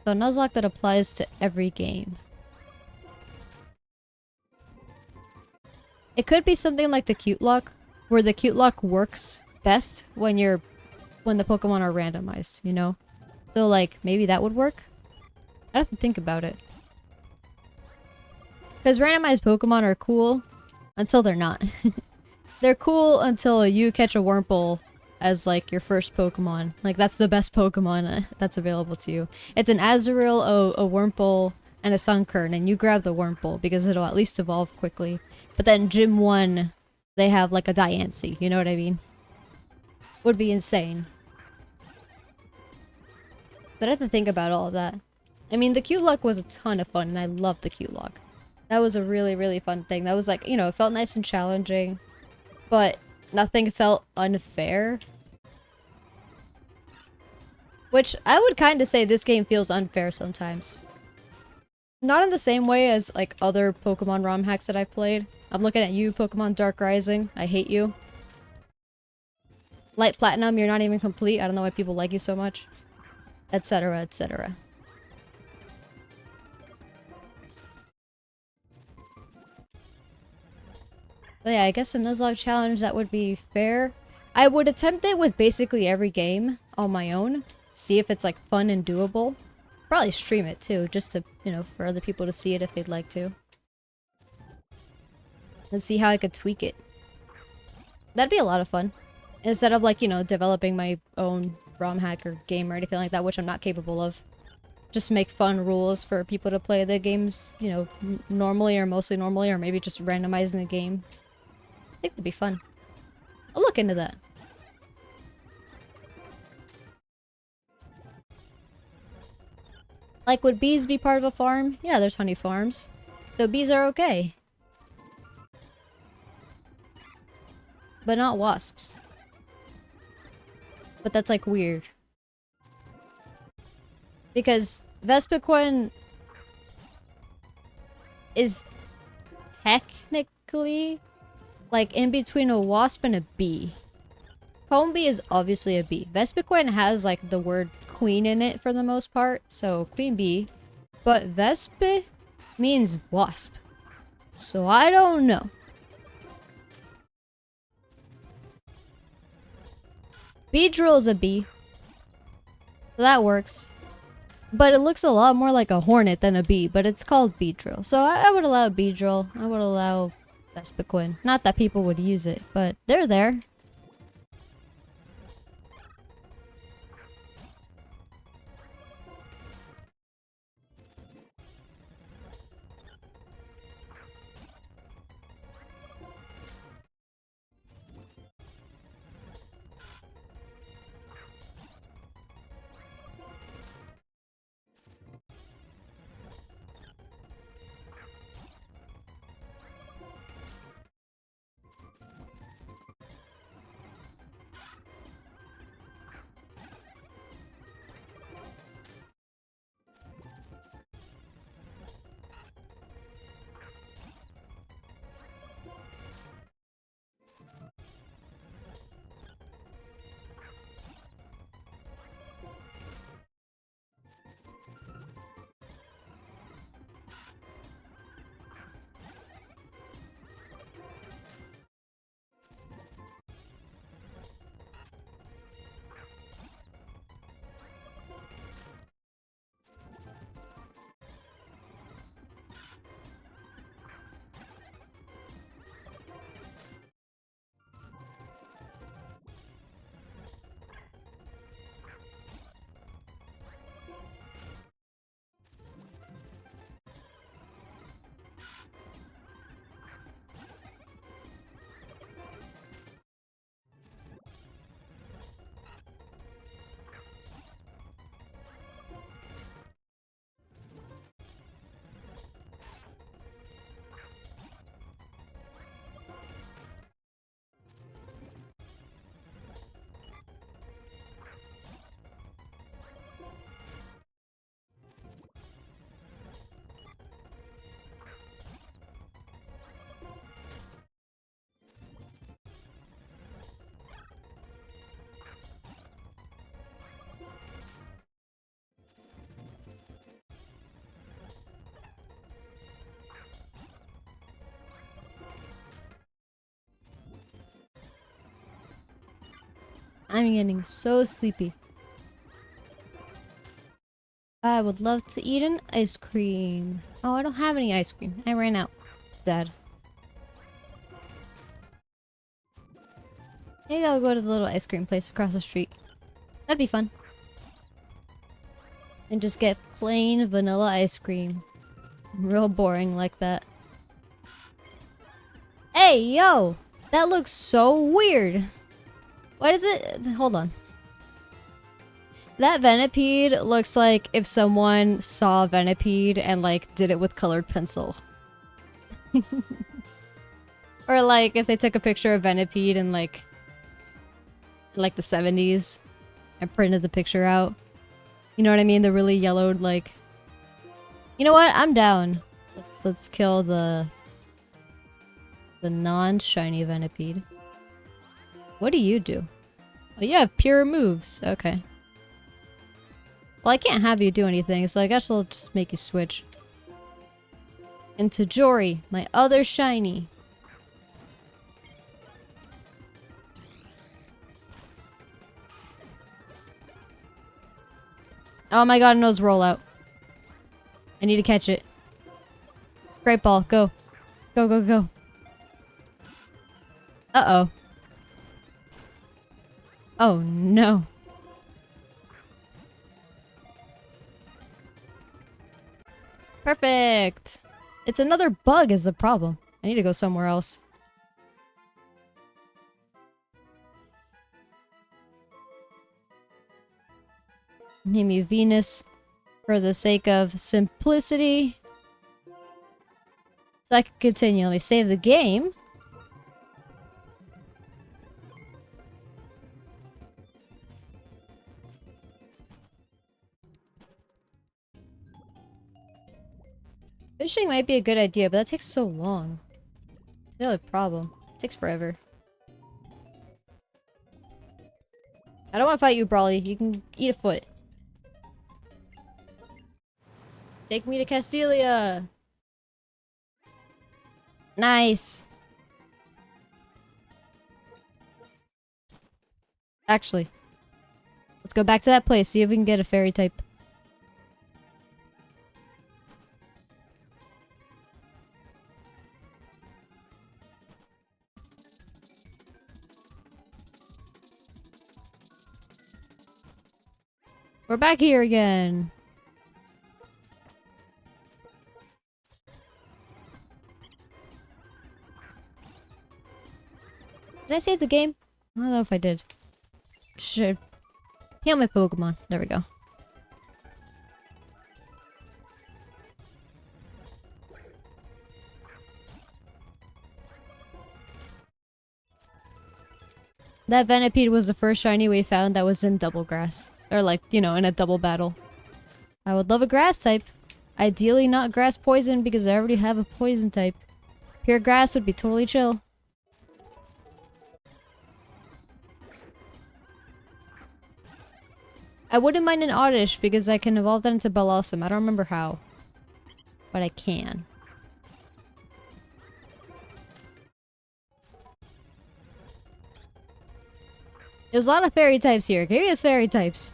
So a Nuzlocke that applies to every game. It could be something like the Cute Lock, where the Cute Lock works best when the Pokemon are randomized, you know? So like, maybe that would work? I'd have to think about it. Because randomized Pokemon are cool until they're not. They're cool until you catch a Wurmple as like your first Pokemon. Like that's the best Pokemon that's available to you. It's an Azurill, a Wurmple, and a Sunkern, and you grab the Wurmple because it'll at least evolve quickly. But then Gym 1, they have like a Diancie, you know what I mean? Would be insane. But I have to think about all of that. I mean, the Cute Lock was a ton of fun, and I loved the Cute Lock. That was a really, really fun thing. That was like, you know, it felt nice and challenging, but nothing felt unfair. Which I would kind of say this game feels unfair sometimes. Not in the same way as like other Pokemon ROM hacks that I've played. I'm looking at you, Pokemon Dark Rising. I hate you. Light Platinum, you're not even complete. I don't know why people like you so much. Etc, etc. So yeah, I guess a Nuzlocke challenge that would be fair. I would attempt it with basically every game on my own. See if it's like fun and doable. Probably stream it too, just to, you know, for other people to see it if they'd like to. And see how I could tweak it. That'd be a lot of fun. Instead of like, you know, developing my own ROM hack or game or anything like that, which I'm not capable of. Just make fun rules for people to play the games, you know, normally or mostly normally, or maybe just randomizing the game. I think that'd be fun. I'll look into that. Like, would bees be part of a farm? Yeah, there's honey farms. So bees are okay. But not wasps. But that's like weird. Because Vespiquen is technically like in between a wasp and a bee. Comb-bee is obviously a bee. Vespiquen has like the word queen in it for the most part, so queen bee. But Vespe means wasp. So I don't know. Beedrill is a bee. So that works. But it looks a lot more like a hornet than a bee, but it's called Beedrill. So I would allow Beedrill. I would allow Vespiquen. Not that people would use it, but they're there. I'm getting so sleepy. I would love to eat an ice cream. Oh, I don't have any ice cream. I ran out. Sad. Maybe I'll go to the little ice cream place across the street. That'd be fun. And just get plain vanilla ice cream. Real boring like that. Hey, yo! That looks so weird. What is it? Hold on. That Venipede looks like if someone saw Venipede and like did it with colored pencil. Or like if they took a picture of Venipede in like the 70s and printed the picture out. You know what I mean? The really yellowed like. You know what? I'm down. Let's kill the non-shiny Venipede. What do you do? Oh, you have pure moves. Okay. Well, I can't have you do anything, so I guess I'll just make you switch. Into Jory, my other shiny. Oh my god, nose rollout. I need to catch it. Great ball, go. Go, go, go. Uh-oh. Oh no. Perfect. It's another bug is the problem. I need to go somewhere else. Name you Venus for the sake of simplicity. So I can continue. Let me save the game. Fishing might be a good idea, but that takes so long. The only problem. It takes forever. I don't want to fight you, Brawly. You can eat a foot. Take me to Castelia. Nice. Actually, let's go back to that place, see if we can get a fairy type. We're back here again. Did I save the game? I don't know if I did. Should heal my Pokemon. There we go. That Venipede was the first shiny we found that was in double grass. Or like, you know, in a double battle. I would love a grass type. Ideally not grass poison because I already have a poison type. Pure grass would be totally chill. I wouldn't mind an Oddish because I can evolve that into Bellossom. I don't remember how. But I can. There's a lot of fairy types here. Give me the fairy types.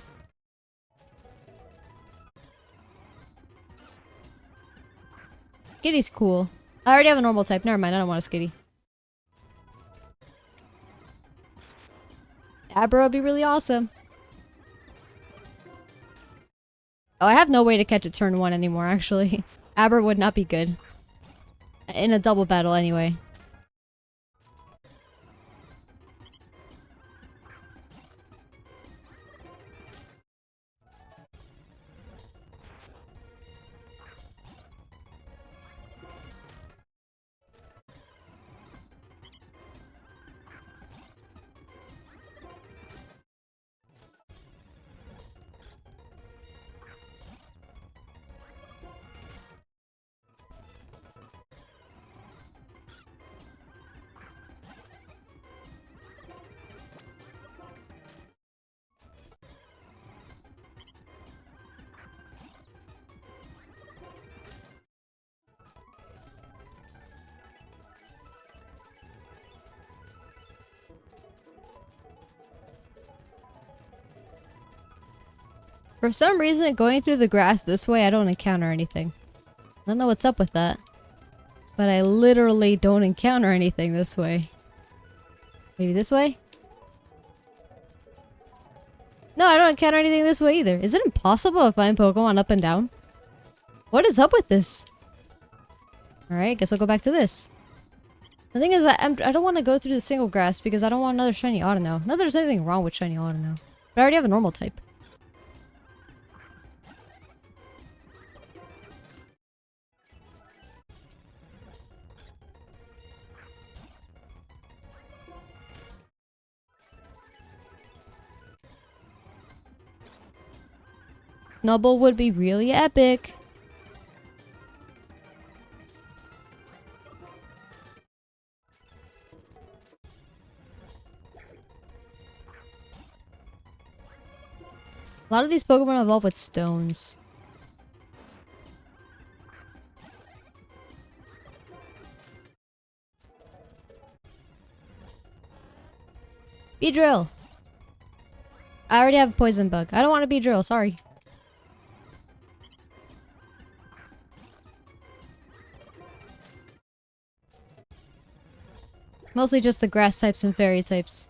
Skitty's cool. I already have a normal type. Never mind, I don't want a Skitty. Abra would be really awesome. Oh, I have no way to catch it turn 1 anymore, actually. Abra would not be good. In a double battle, anyway. For some reason, going through the grass this way, I don't encounter anything. I don't know what's up with that. But I literally don't encounter anything this way. Maybe this way? No, I don't encounter anything this way either. Is it impossible to find Pokemon up and down? What is up with this? Alright, guess I'll go back to this. The thing is that I don't want to go through the single grass because I don't want another shiny Audino. Not that there's anything wrong with shiny Audino. But I already have a normal type. Snubbull would be really epic. A lot of these Pokemon evolve with stones. Beedrill! I already have a poison bug. I don't want to Beedrill, sorry. Mostly just the grass types and fairy types.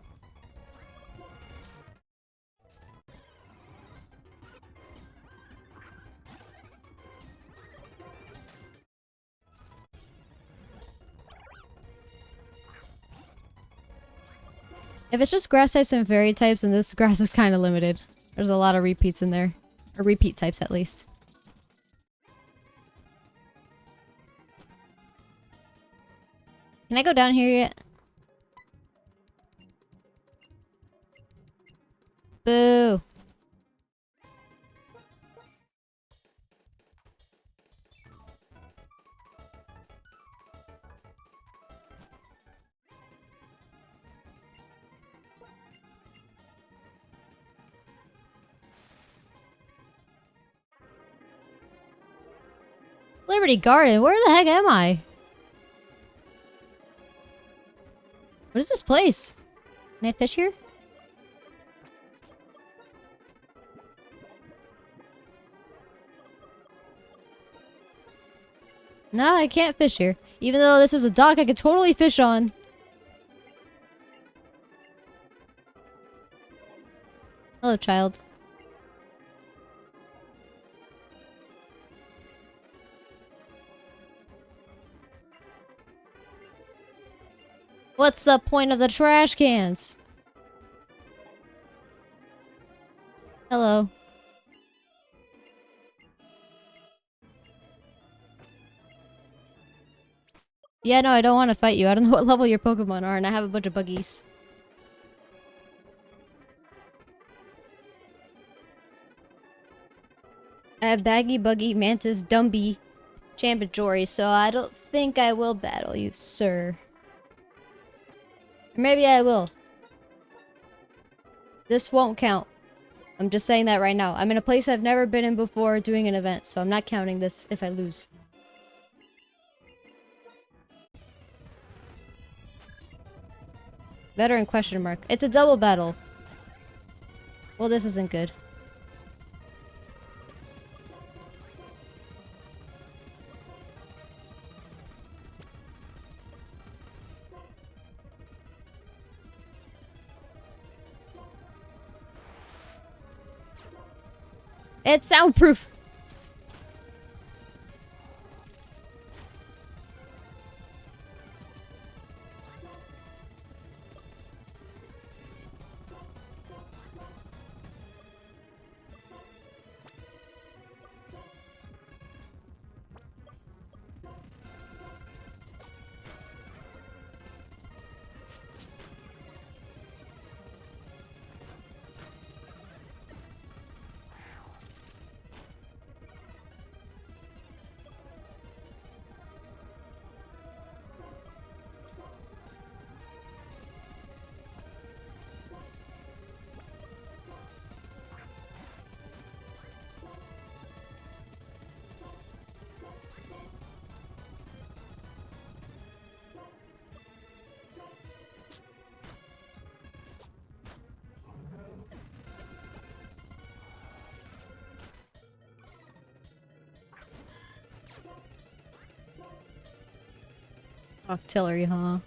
If it's just grass types and fairy types, then this grass is kind of limited. There's a lot of repeats in there. Or repeat types, at least. Can I go down here yet? Boo! Liberty Garden? Where the heck am I? What is this place? Can I fish here? No, I can't fish here. Even though this is a dock I could totally fish on. Hello, child. What's the point of the trash cans? Hello. Yeah, no, I don't want to fight you. I don't know what level your Pokemon are, and I have a bunch of buggies. I have Baggy, Buggy, Mantis, Dumby, Champijory, so I don't think I will battle you, sir. Or maybe I will. This won't count. I'm just saying that right now. I'm in a place I've never been in before doing an event, so I'm not counting this if I lose. Veteran question mark. It's a double battle. Well, this isn't good. It's soundproof. Octillery, huh?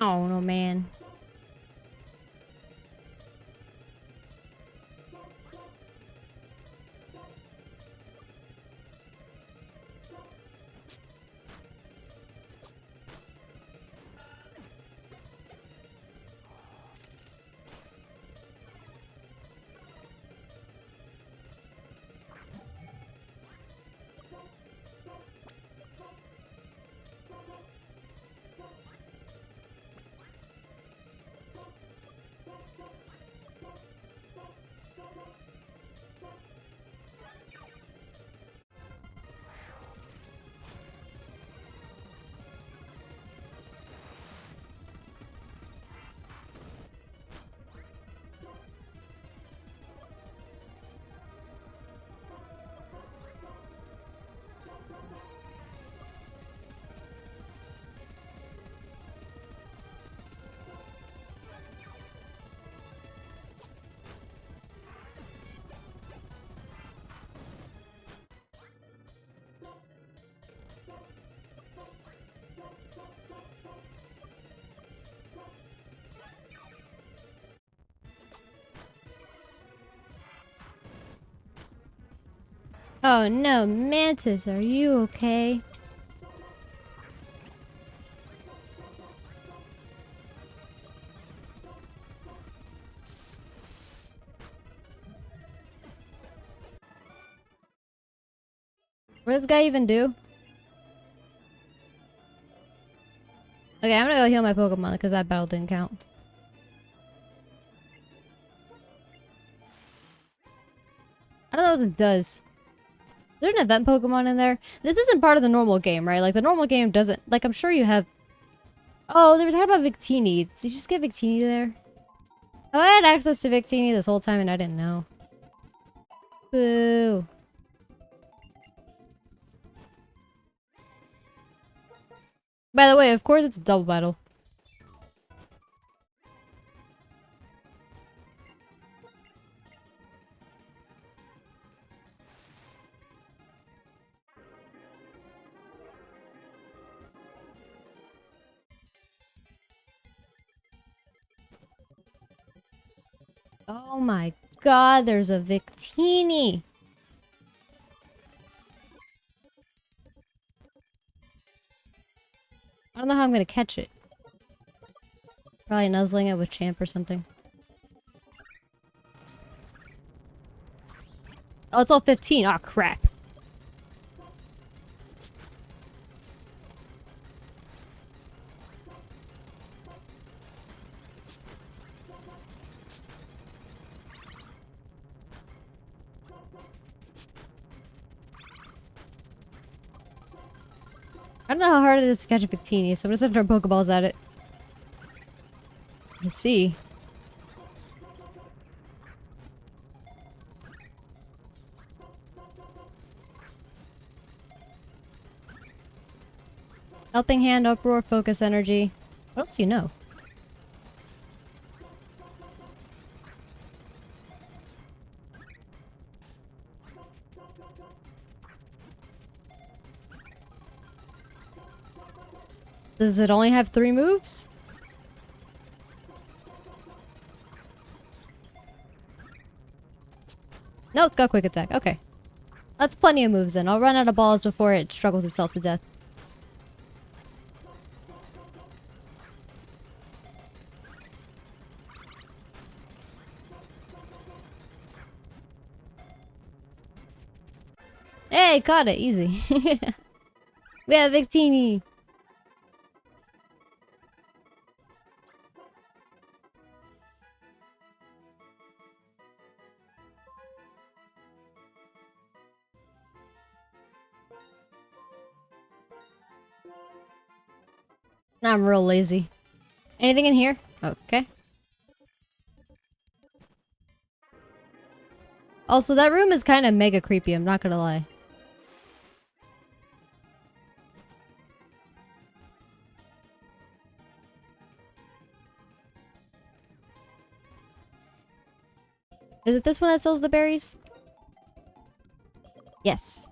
Oh no, man. Oh no, Mantis, are you okay? What does this guy even do? Okay, I'm gonna go heal my Pokemon because that battle didn't count. I don't know what this does. Is there an event Pokemon in there? This isn't part of the normal game, right? Like, the normal game doesn't... Like, I'm sure you have... Oh, they were talking about Victini. Did you just get Victini there? Oh, I had access to Victini this whole time and I didn't know. Boo. By the way, of course it's a double battle. Oh my god, there's a Victini! I don't know how I'm gonna catch it. Probably nuzzling it with Champ or something. Oh, it's all 15. Oh, crap. I don't know how hard it is to catch a Victini, so I'm just gonna throw Pokeballs at it. Let's see. Helping Hand, Uproar, Focus Energy. What else do you know? Does it only have 3 moves? No, it's got Quick Attack. Okay. That's plenty of moves then. I'll run out of balls before it struggles itself to death. Hey, caught it. Easy. We have Victini. I'm real lazy. Anything in here? Okay. Also, that room is kind of mega creepy, I'm not gonna lie. Is it this one that sells the berries? Yes.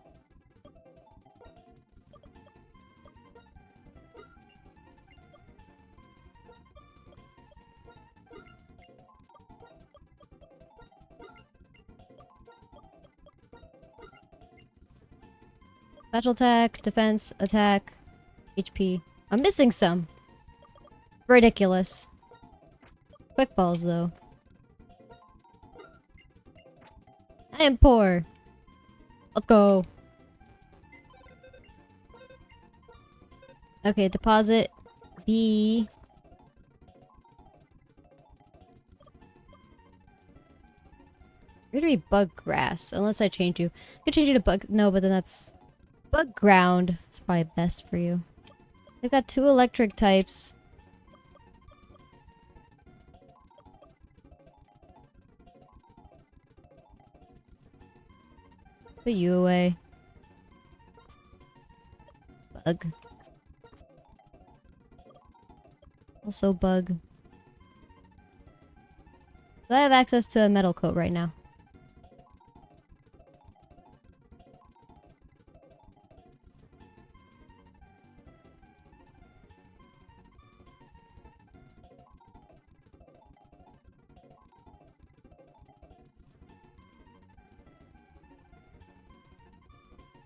Special attack, defense, attack, HP. I'm missing some. Ridiculous. Quick balls, though. I am poor. Let's go. Okay, deposit B. You're gonna be bug grass, unless I change you. I could change you to bug. No, but then that's bug ground. It's probably best for you. They've got 2 electric types. Put you away. Bug. Also bug. So I have access to a metal coat right now.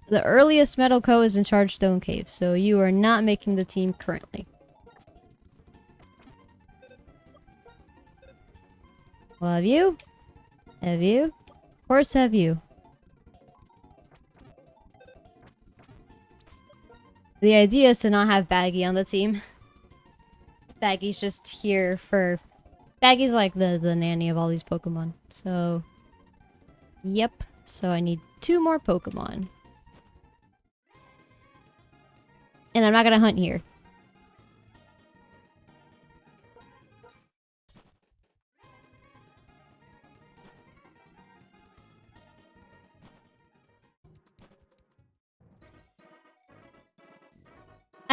The earliest metal coat is in Charged Stone Cave, so you are not making the team currently. Well, have you? Have you? Of course have you. The idea is to not have Baggy on the team. Baggy's just here for... Baggy's like the nanny of all these Pokemon. So... Yep. So I need 2 more Pokemon. And I'm not gonna hunt here.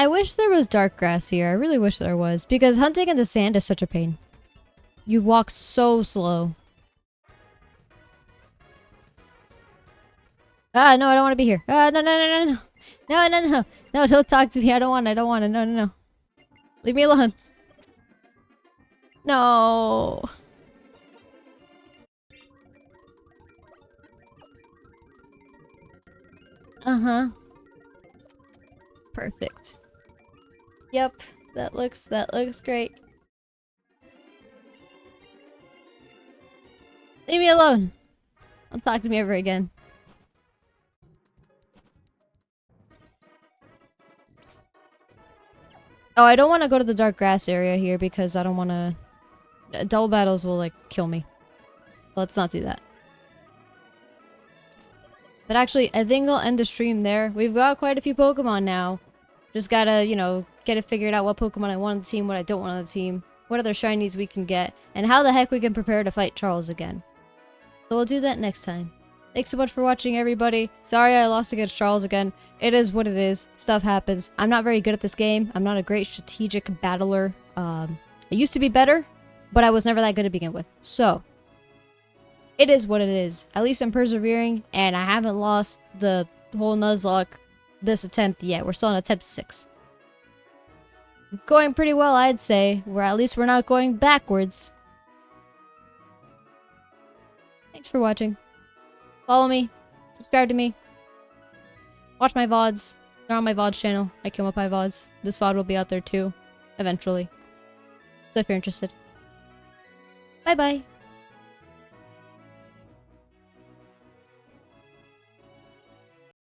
I wish there was dark grass here. I really wish there was. Because hunting in the sand is such a pain. You walk so slow. Ah, no, I don't want to be here. No, no, no, no, no. No, no, no. No, don't talk to me. I don't want it. I don't want it. No, no, no. Leave me alone. No. Uh-huh. Perfect. Yep. That looks great. Leave me alone. Don't talk to me ever again. Oh, I don't want to go to the dark grass area here because I don't want to... Double battles will, like, kill me. So let's not do that. But actually, I think I'll end the stream there. We've got quite a few Pokemon now. Just gotta, you know, get it figured out what Pokemon I want on the team, what I don't want on the team, what other shinies we can get, and how the heck we can prepare to fight Charles again. So we'll do that next time. Thanks so much for watching, everybody. Sorry I lost against Charles again. It is what it is. Stuff happens. I'm not very good at this game. I'm not a great strategic battler. I used to be better, but I was never that good to begin with. So, it is what it is. At least I'm persevering, and I haven't lost the whole Nuzlocke this attempt yet. We're still on attempt 6. Going pretty well, I'd say. At least we're not going backwards. Thanks for watching. Follow me. Subscribe to me. Watch my VODs. They're on my VODs channel. I Kill Mapai VODs. This VOD will be out there too. Eventually. So if you're interested. Bye bye.